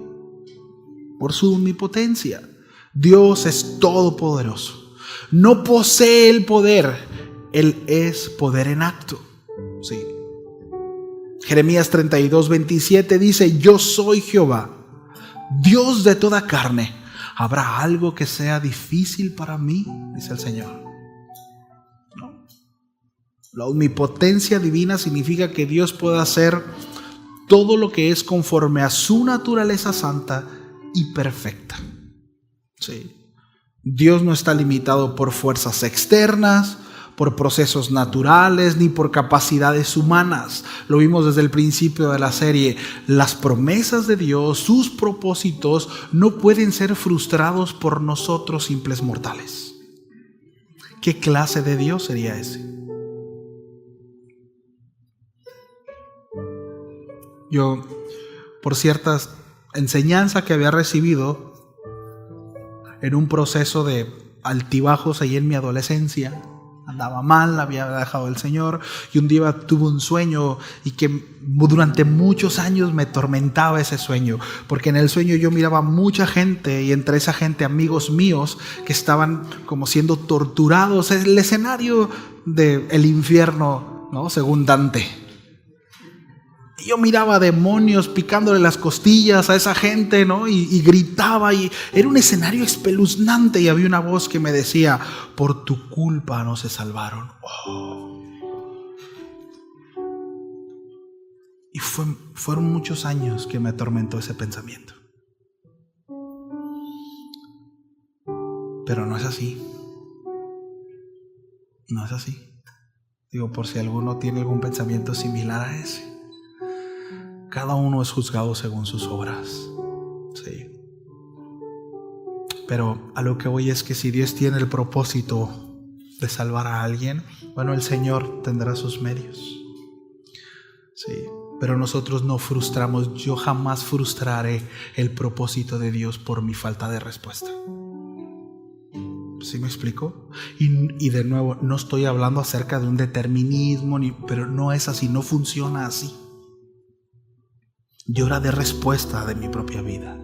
Por su omnipotencia. Dios es todopoderoso. No posee el poder, Él es poder en acto. Sí. Jeremías 32:27 dice: yo soy Jehová, Dios de toda carne. ¿Habrá algo que sea difícil para mí?, dice el Señor. No. La omnipotencia divina significa que Dios puede hacer todo lo que es conforme a su naturaleza santa y perfecta. Sí. Dios no está limitado por fuerzas externas, por procesos naturales, ni por capacidades humanas. Lo vimos desde el principio de la serie. Las promesas de Dios, sus propósitos, no pueden ser frustrados por nosotros simples mortales. ¿Qué clase de Dios sería ese? Yo, por ciertas enseñanzas que había recibido en un proceso de altibajos ahí en mi adolescencia, andaba mal, había dejado el Señor, y un día tuve un sueño y que durante muchos años me atormentaba ese sueño, porque en el sueño yo miraba mucha gente, y entre esa gente amigos míos que estaban como siendo torturados. Es el escenario del infierno, ¿no?, según Dante. Y yo miraba demonios picándole las costillas a esa gente, ¿no? Y gritaba, y era un escenario espeluznante, y había una voz que me decía: por tu culpa no se salvaron. Oh. Y fueron muchos años que me atormentó ese pensamiento. Pero no es así. No es así. Digo, por si alguno tiene algún pensamiento similar a ese. Cada uno es juzgado según sus obras. Sí. Pero a lo que voy es que si Dios tiene el propósito de salvar a alguien, bueno, el Señor tendrá sus medios. Sí. Pero nosotros no frustramos. Yo jamás frustraré el propósito de Dios por mi falta de respuesta. Sí. ¿Sí me explico? Y de nuevo, no estoy hablando acerca de un determinismo, pero no es así, no funciona así. Yo era de respuesta de mi propia vida,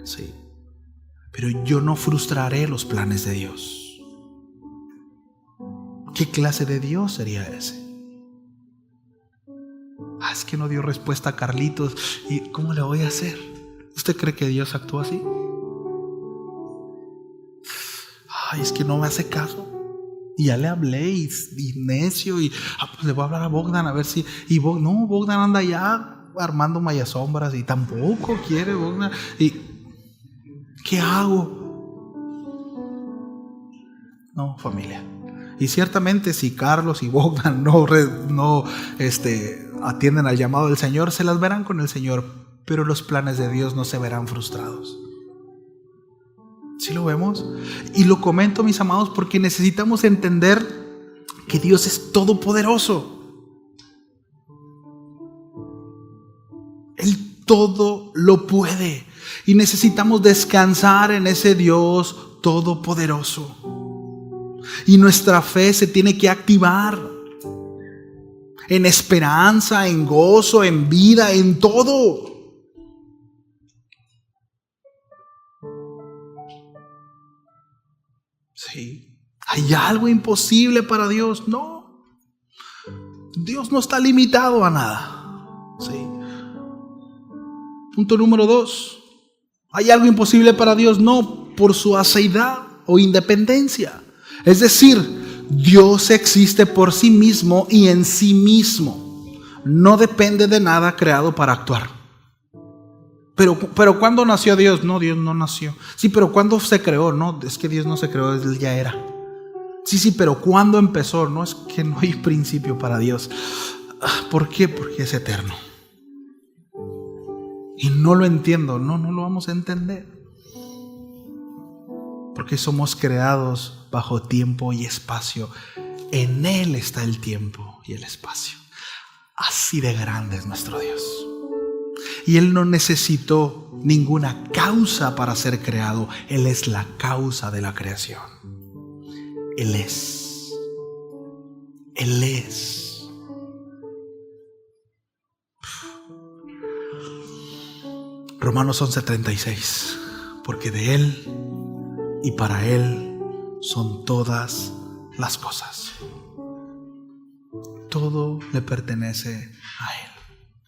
sí. Pero yo no frustraré los planes de Dios. ¿Qué clase de Dios sería ese? Es que no dio respuesta a Carlitos. ¿Y cómo le voy a hacer? ¿Usted cree que Dios actúa así? Es que no me hace caso. Y ya le hablé y necio. Y pues le voy a hablar a Bogdan a ver si. Y Bogdan anda ya armando mayasombras y tampoco quiere Bogdan. ¿Y qué hago? No, familia. Y ciertamente si Carlos y Bogdan no atienden al llamado del Señor, se las verán con el Señor, pero los planes de Dios no se verán frustrados. ¿Sí lo vemos? Y lo comento, mis amados, porque necesitamos entender que Dios es todopoderoso. Él todo lo puede. Y necesitamos descansar en ese Dios todopoderoso. Y nuestra fe se tiene que activar en esperanza, en gozo, en vida, en todo. Sí. ¿Hay algo imposible para Dios? No. Dios no está limitado a nada. Sí. Punto número 2. ¿Hay algo imposible para Dios? No, por su aceidad o independencia. Es decir, Dios existe por sí mismo y en sí mismo. No depende de nada creado para actuar. Pero ¿cuándo nació Dios? No, Dios no nació. Sí, pero ¿cuándo se creó? No, es que Dios no se creó, Él ya era. Sí, pero ¿cuándo empezó? No, es que no hay principio para Dios. ¿Por qué? Porque es eterno. Y no lo entiendo, no lo vamos a entender. Porque somos creados bajo tiempo y espacio. En Él está el tiempo y el espacio. Así de grande es nuestro Dios. Y Él no necesitó ninguna causa para ser creado. Él es la causa de la creación. Él es. Él es. Romanos 11:36. Porque de Él y para Él son todas las cosas. Todo le pertenece a Él.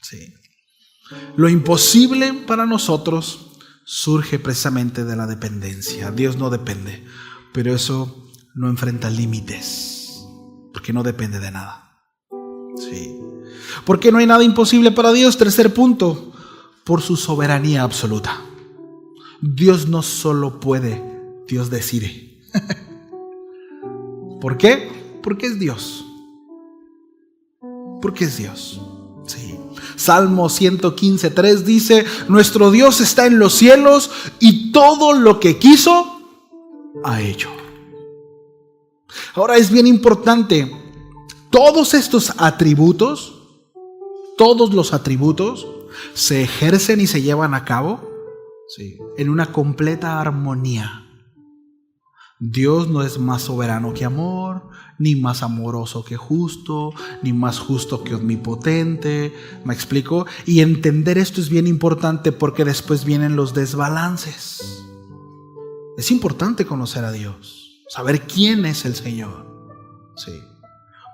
Sí. Lo imposible para nosotros surge precisamente de la dependencia. Dios no depende, pero eso no enfrenta límites, porque no depende de nada. Sí. ¿Por qué no hay nada imposible para Dios? Tercer punto, por su soberanía absoluta. Dios no solo puede, Dios decide. ¿Por qué? Porque es Dios. Porque es Dios. Sí. Salmo 115:3 dice: nuestro Dios está en los cielos y todo lo que quiso ha hecho. Ahora es bien importante, todos estos atributos, todos los atributos se ejercen y se llevan a cabo, sí, en una completa armonía. Dios no es más soberano que amor, ni más amoroso que justo, ni más justo que omnipotente. ¿Me explico? Y entender esto es bien importante porque después vienen los desbalances. Es importante conocer a Dios, saber quién es el Señor. Sí.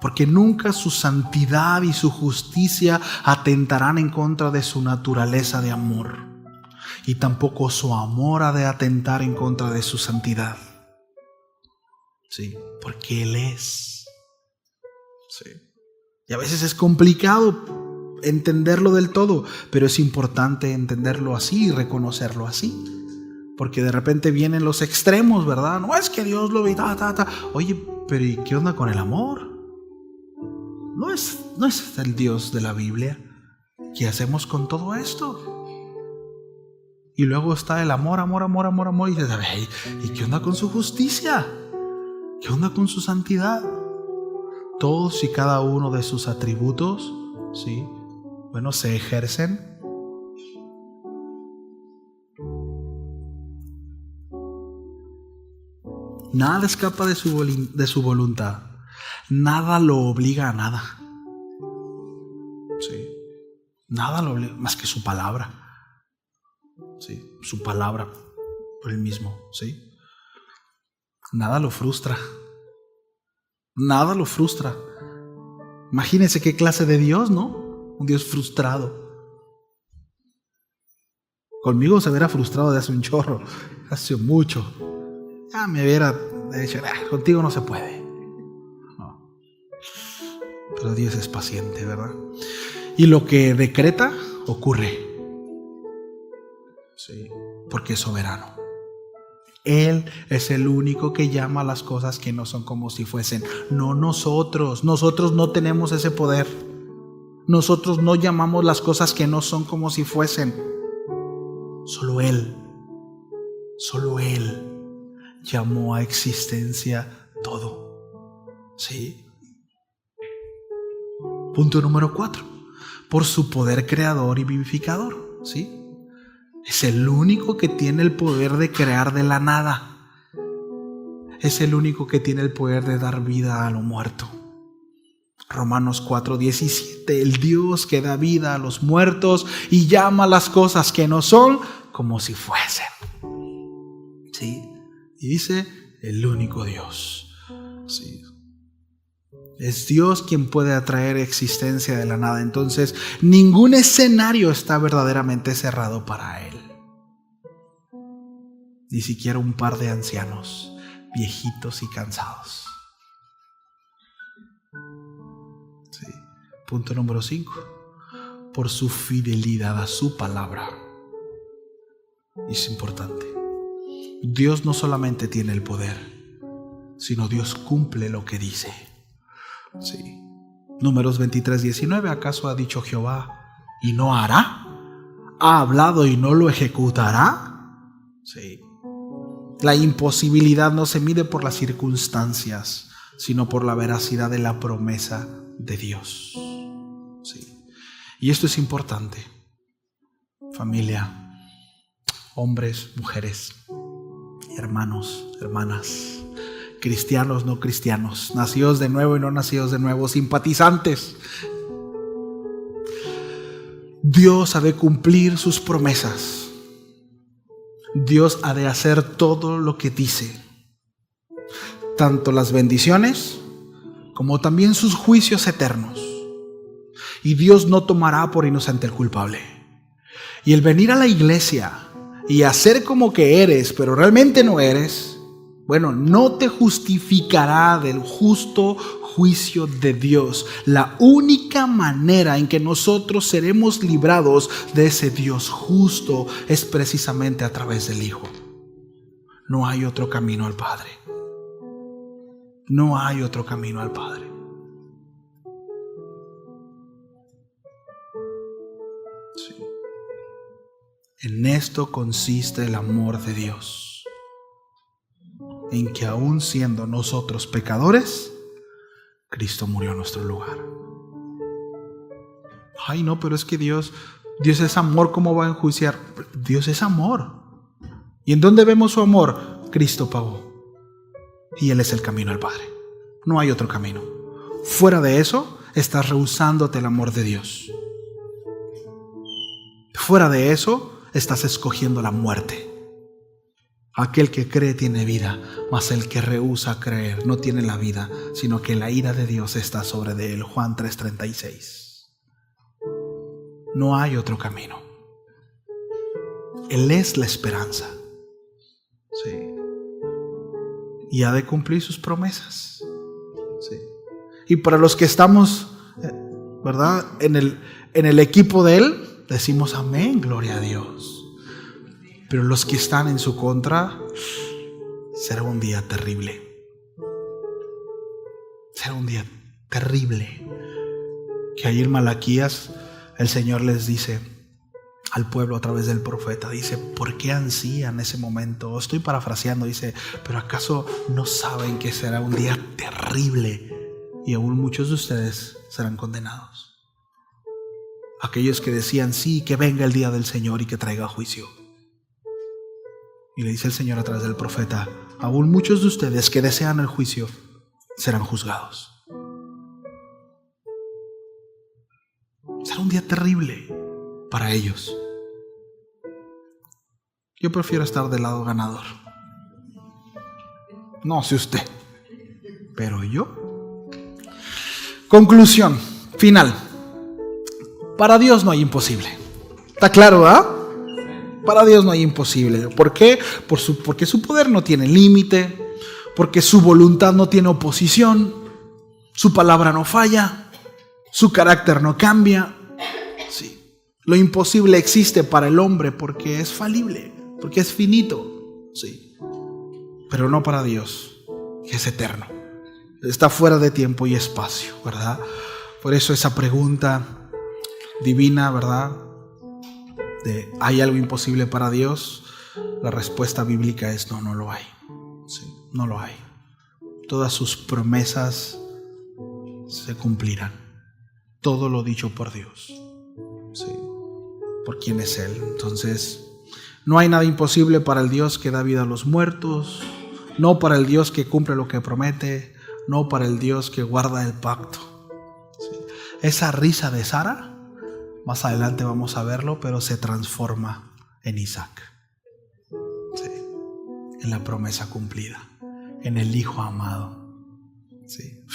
Porque nunca su santidad y su justicia atentarán en contra de su naturaleza de amor. Y tampoco su amor ha de atentar en contra de su santidad. Sí, porque Él es. Sí. Y a veces es complicado entenderlo del todo, pero es importante entenderlo así y reconocerlo así. Porque de repente vienen los extremos, ¿verdad? No es que Dios lo ve, Oye, pero ¿y qué onda con el amor? ¿No es el Dios de la Biblia? ¿Qué hacemos con todo esto? Y luego está el amor. Y dices, ¿y qué onda con su justicia? ¿Qué onda con su santidad? Todos y cada uno de sus atributos, ¿sí? Bueno, se ejercen. Nada escapa de su voluntad. Nada lo obliga a nada. Sí. Nada lo obliga más que su palabra. Sí, su palabra por él mismo, ¿sí? Nada lo frustra. Nada lo frustra. Imagínense qué clase de Dios, ¿no? Un Dios frustrado. Conmigo se hubiera frustrado de hace un chorro, hace mucho. Ya me hubiera dicho, contigo no se puede. No. Pero Dios es paciente, ¿verdad? Y lo que decreta, ocurre. Sí, porque es soberano. Él es el único que llama las cosas que no son como si fuesen. No nosotros. Nosotros no tenemos ese poder. Nosotros no llamamos las cosas que no son como si fuesen. Solo Él llamó a existencia todo. ¿Sí? Punto número 4. Por su poder creador y vivificador. ¿Sí? Es el único que tiene el poder de crear de la nada. Es el único que tiene el poder de dar vida a lo muerto. Romanos 4:17, el Dios que da vida a los muertos y llama las cosas que no son como si fuesen. ¿Sí? Y dice, el único Dios. ¿Sí? Es Dios quien puede atraer existencia de la nada. Entonces, ningún escenario está verdaderamente cerrado para Él. Ni siquiera un par de ancianos, viejitos y cansados. Sí. Punto número 5. Por su fidelidad a su palabra. Es importante. Dios no solamente tiene el poder, sino Dios cumple lo que dice. Sí. Números 23:19. ¿Acaso ha dicho Jehová y no hará? ¿Ha hablado y no lo ejecutará? Sí. La imposibilidad no se mide por las circunstancias, sino por la veracidad de la promesa de Dios. Sí. Y esto es importante. Familia, hombres, mujeres, hermanos, hermanas, cristianos, no cristianos, nacidos de nuevo y no nacidos de nuevo, simpatizantes. Dios ha de cumplir sus promesas. Dios ha de hacer todo lo que dice. Tanto las bendiciones como también sus juicios eternos. Y Dios no tomará por inocente el culpable. Y el venir a la iglesia y hacer como que eres, pero realmente no eres, bueno, no te justificará del justo juicio de Dios. La única manera en que nosotros seremos librados de ese Dios justo es precisamente a través del Hijo. No hay otro camino al Padre. No hay otro camino al Padre. Sí. En esto consiste el amor de Dios, en que aún siendo nosotros pecadores, Cristo murió en nuestro lugar. Ay, no, pero es que Dios es amor, ¿cómo va a enjuiciar? Dios es amor. ¿Y en dónde vemos su amor? Cristo pagó. Y Él es el camino al Padre. No hay otro camino. Fuera de eso, estás rehusándote el amor de Dios. Fuera de eso, estás escogiendo la muerte. Aquel que cree tiene vida, mas el que rehúsa creer no tiene la vida, sino que la ira de Dios está sobre de él. Juan 3:36. No hay otro camino. Él es la esperanza. Sí. Y ha de cumplir sus promesas. Sí. Y para los que estamos, ¿verdad?, en el equipo de Él, decimos amén, gloria a Dios. Pero los que están en su contra, será un día terrible. Será un día terrible. Que ahí en Malaquías el Señor les dice al pueblo a través del profeta, dice, ¿por qué ansían ese momento? Estoy parafraseando, dice, pero ¿acaso no saben que será un día terrible? Y aún muchos de ustedes serán condenados. Aquellos que decían, sí, que venga el día del Señor y que traiga juicio. Y le dice el Señor a través del profeta: aún muchos de ustedes que desean el juicio serán juzgados. Será un día terrible para ellos. Yo prefiero estar del lado ganador. No sé usted, pero yo. Conclusión final. Para Dios no hay imposible. ¿Está claro, Para Dios no hay imposible. ¿Por qué? Porque su poder no tiene límite, porque su voluntad no tiene oposición, su palabra no falla, su carácter no cambia. Sí. Lo imposible existe para el hombre porque es falible, porque es finito. Sí. Pero no para Dios, que es eterno. Está fuera de tiempo y espacio, ¿verdad? Por eso esa pregunta divina, ¿verdad? ¿Hay algo imposible para Dios? La respuesta bíblica es no, no lo hay. Sí, no lo hay. Todas sus promesas se cumplirán. Todo lo dicho por Dios. Sí, por quién es Él. Entonces, no hay nada imposible para el Dios que da vida a los muertos, no para el Dios que cumple lo que promete, no para el Dios que guarda el pacto. Sí. Esa risa de Sara, más adelante vamos a verlo, pero se transforma en Isaac. Sí. En la promesa cumplida, en el Hijo amado. Sí.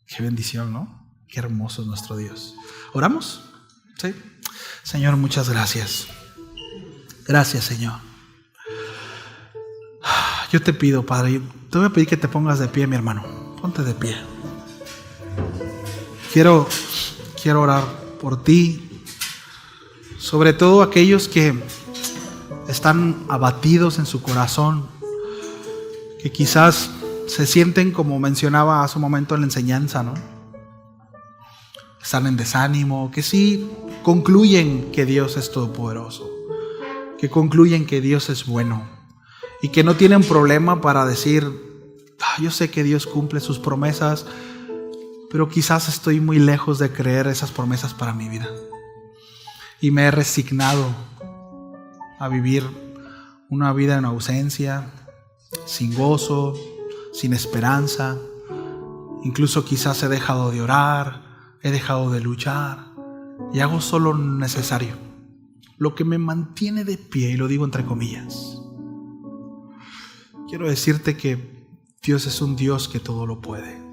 Qué bendición, ¿no? Qué hermoso es nuestro Dios. ¿Oramos? Sí. Señor, muchas gracias. Gracias, Señor. Yo te pido, Padre, te voy a pedir que te pongas de pie, mi hermano. Ponte de pie. Quiero orar por ti, sobre todo aquellos que están abatidos en su corazón, que quizás se sienten, como mencionaba hace un momento en la enseñanza, ¿no? Están en desánimo, que sí concluyen que Dios es todopoderoso, que concluyen que Dios es bueno y que no tienen problema para decir: yo sé que Dios cumple sus promesas, pero quizás estoy muy lejos de creer esas promesas para mi vida. Y me he resignado a vivir una vida en ausencia, sin gozo, sin esperanza. Incluso quizás he dejado de orar, he dejado de luchar y hago solo lo necesario, lo que me mantiene de pie, y lo digo entre comillas. Quiero decirte que Dios es un Dios que todo lo puede.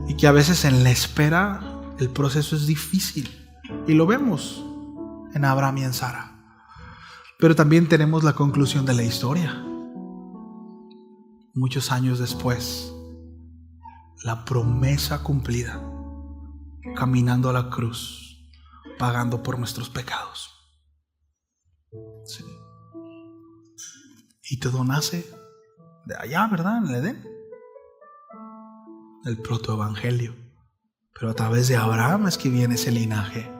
Y que a veces en la espera el proceso es difícil. Y lo vemos en Abraham y en Sara. Pero también tenemos la conclusión de la historia. Muchos años después, la promesa cumplida, caminando a la cruz, pagando por nuestros pecados. Sí. Y todo nace de allá, ¿verdad? En el Edén. El protoevangelio. Pero a través de Abraham es que viene ese linaje.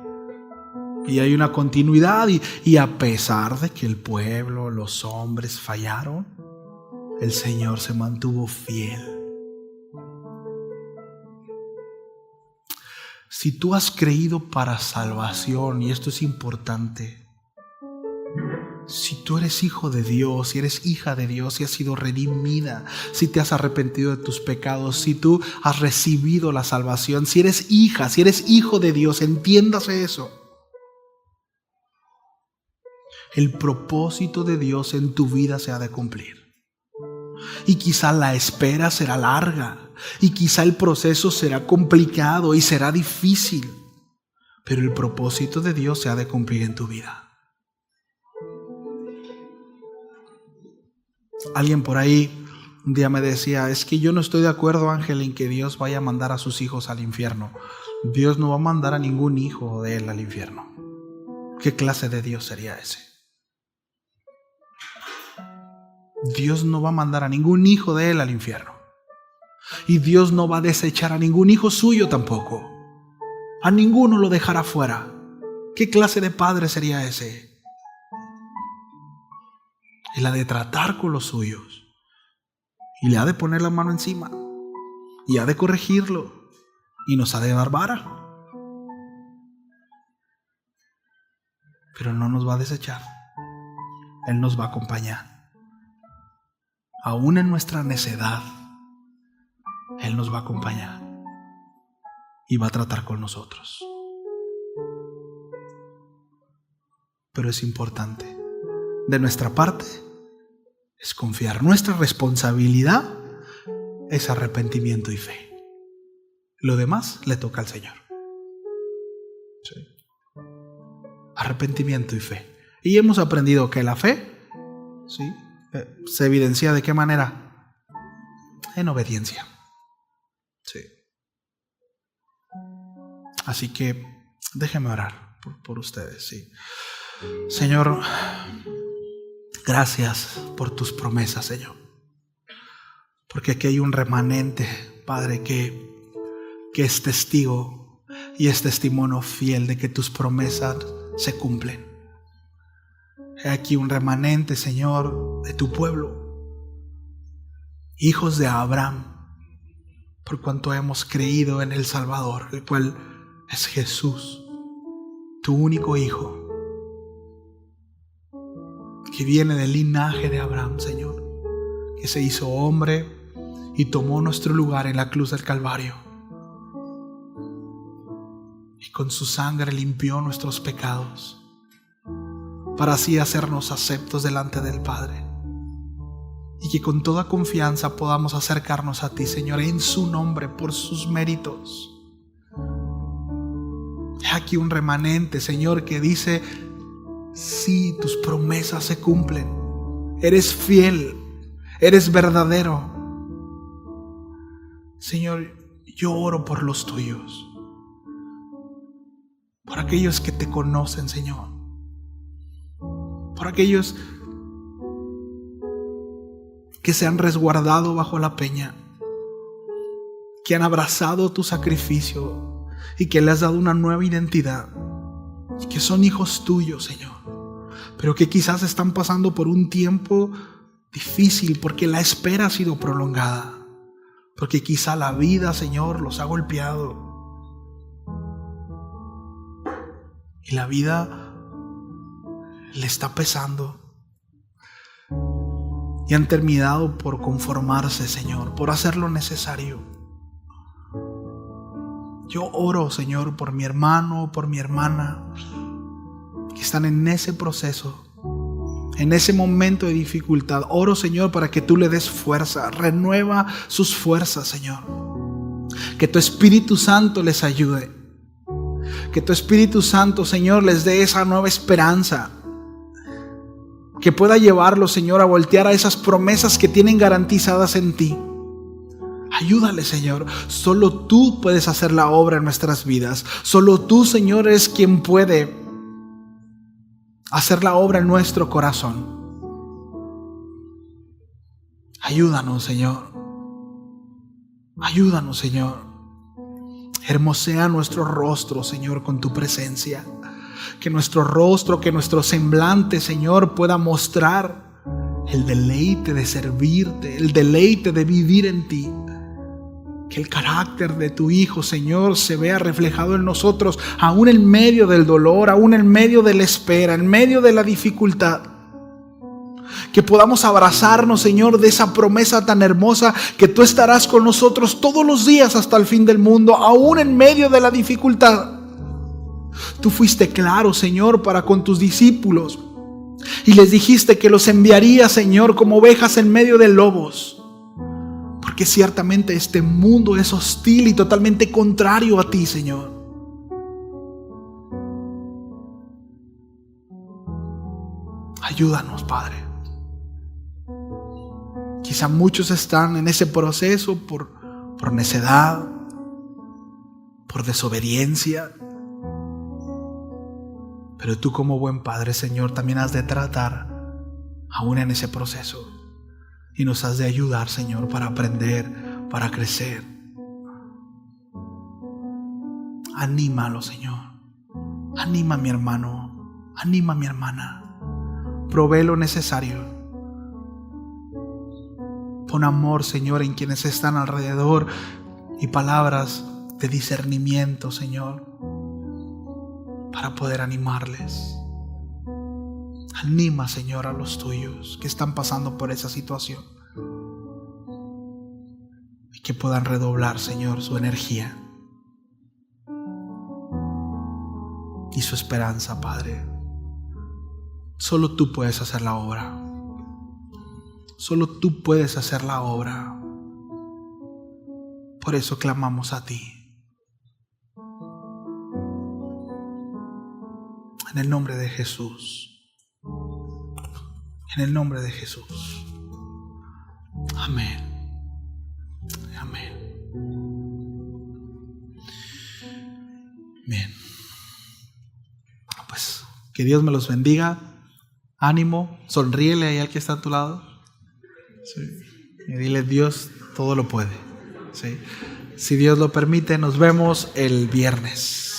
Y hay una continuidad. Y a pesar de que el pueblo, los hombres fallaron, el Señor se mantuvo fiel. Si tú has creído para salvación, y esto es importante, si tú eres hijo de Dios, si eres hija de Dios, si has sido redimida, si te has arrepentido de tus pecados, si tú has recibido la salvación, si eres hija, si eres hijo de Dios, entiéndase eso. El propósito de Dios en tu vida se ha de cumplir. Y quizá la espera será larga, y quizá el proceso será complicado y será difícil, pero el propósito de Dios se ha de cumplir en tu vida. Alguien por ahí un día me decía: es que yo no estoy de acuerdo, Ángel, en que Dios vaya a mandar a sus hijos al infierno. Dios no va a mandar a ningún hijo de él al infierno. ¿Qué clase de Dios sería ese? Dios no va a mandar a ningún hijo de él al infierno. Y Dios no va a desechar a ningún hijo suyo tampoco. A ninguno lo dejará fuera. ¿Qué clase de padre sería ese? Él ha de tratar con los suyos. Y le ha de poner la mano encima. Y ha de corregirlo. Y nos ha de dar vara. Pero no nos va a desechar. Él nos va a acompañar. Aún en nuestra necedad, Él nos va a acompañar y va a tratar con nosotros. Pero es importante, de nuestra parte, es confiar. Nuestra responsabilidad es arrepentimiento y fe. Lo demás le toca al Señor. Sí. Arrepentimiento y fe. Y hemos aprendido que la fe, ¿sí?, se evidencia ¿de qué manera? En obediencia. Sí. Así que déjenme orar por ustedes. Sí. Señor, gracias por tus promesas, Señor. Porque aquí hay un remanente, Padre, que es testigo y es testimonio fiel de que tus promesas se cumplen. Hay aquí un remanente, Señor, de tu pueblo, hijos de Abraham, por cuanto hemos creído en el Salvador, el cual es Jesús, tu único Hijo, que viene del linaje de Abraham, Señor, que se hizo hombre y tomó nuestro lugar en la cruz del Calvario. Y con su sangre limpió nuestros pecados, para así hacernos aceptos delante del Padre. Y que con toda confianza podamos acercarnos a ti, Señor, en su nombre, por sus méritos. Hay aquí un remanente, Señor, que dice: sí, tus promesas se cumplen. Eres fiel, eres verdadero. Señor, yo oro por los tuyos, por aquellos que te conocen, Señor, por aquellos que se han resguardado bajo la peña, que han abrazado tu sacrificio y que le has dado una nueva identidad, y que son hijos tuyos, Señor, pero que quizás están pasando por un tiempo difícil porque la espera ha sido prolongada, porque quizá la vida, Señor, los ha golpeado y la vida le está pesando, y han terminado por conformarse, Señor, por hacer lo necesario. Yo oro, Señor, por mi hermano, por mi hermana, que están en ese proceso, en ese momento de dificultad. Oro, Señor, para que tú le des fuerza, renueva sus fuerzas, Señor. Que tu Espíritu Santo les ayude. Que tu Espíritu Santo, Señor, les dé esa nueva esperanza. Que pueda llevarlos, Señor, a voltear a esas promesas que tienen garantizadas en ti. Ayúdale, Señor. Solo tú puedes hacer la obra en nuestras vidas. Solo tú, Señor, es quien puede hacer la obra en nuestro corazón. Ayúdanos, Señor. Ayúdanos, Señor. Hermosea nuestro rostro, Señor, con tu presencia. Que nuestro rostro, que nuestro semblante, Señor, pueda mostrar el deleite de servirte, el deleite de vivir en ti. Que el carácter de tu Hijo, Señor, se vea reflejado en nosotros, aún en medio del dolor, aún en medio de la espera, en medio de la dificultad. Que podamos abrazarnos, Señor, de esa promesa tan hermosa, que tú estarás con nosotros todos los días hasta el fin del mundo, aún en medio de la dificultad. Tú fuiste claro, Señor, para con tus discípulos, y les dijiste que los enviarías, Señor, como ovejas en medio de lobos. Porque ciertamente este mundo es hostil y totalmente contrario a ti, Señor. Ayúdanos, Padre. Quizá muchos están en ese proceso por necedad, por desobediencia. Pero tú, como buen Padre, Señor, también has de tratar aún en ese proceso. Y nos has de ayudar, Señor, para aprender, para crecer. Anímalo, Señor. Anima a mi hermano. Anima a mi hermana. Provee lo necesario. Pon amor, Señor, en quienes están alrededor y palabras de discernimiento, Señor, para poder animarles. Anima, Señor, a los tuyos que están pasando por esa situación. Y que puedan redoblar, Señor, su energía y su esperanza, Padre. Solo tú puedes hacer la obra. Solo tú puedes hacer la obra. Por eso clamamos a ti. En el nombre de Jesús. En el nombre de Jesús. Amén. Amén. Bien. Bueno, pues que Dios me los bendiga. Ánimo. Sonríele ahí al que está a tu lado. Sí. Y dile: Dios todo lo puede. Sí. Si Dios lo permite, nos vemos el viernes.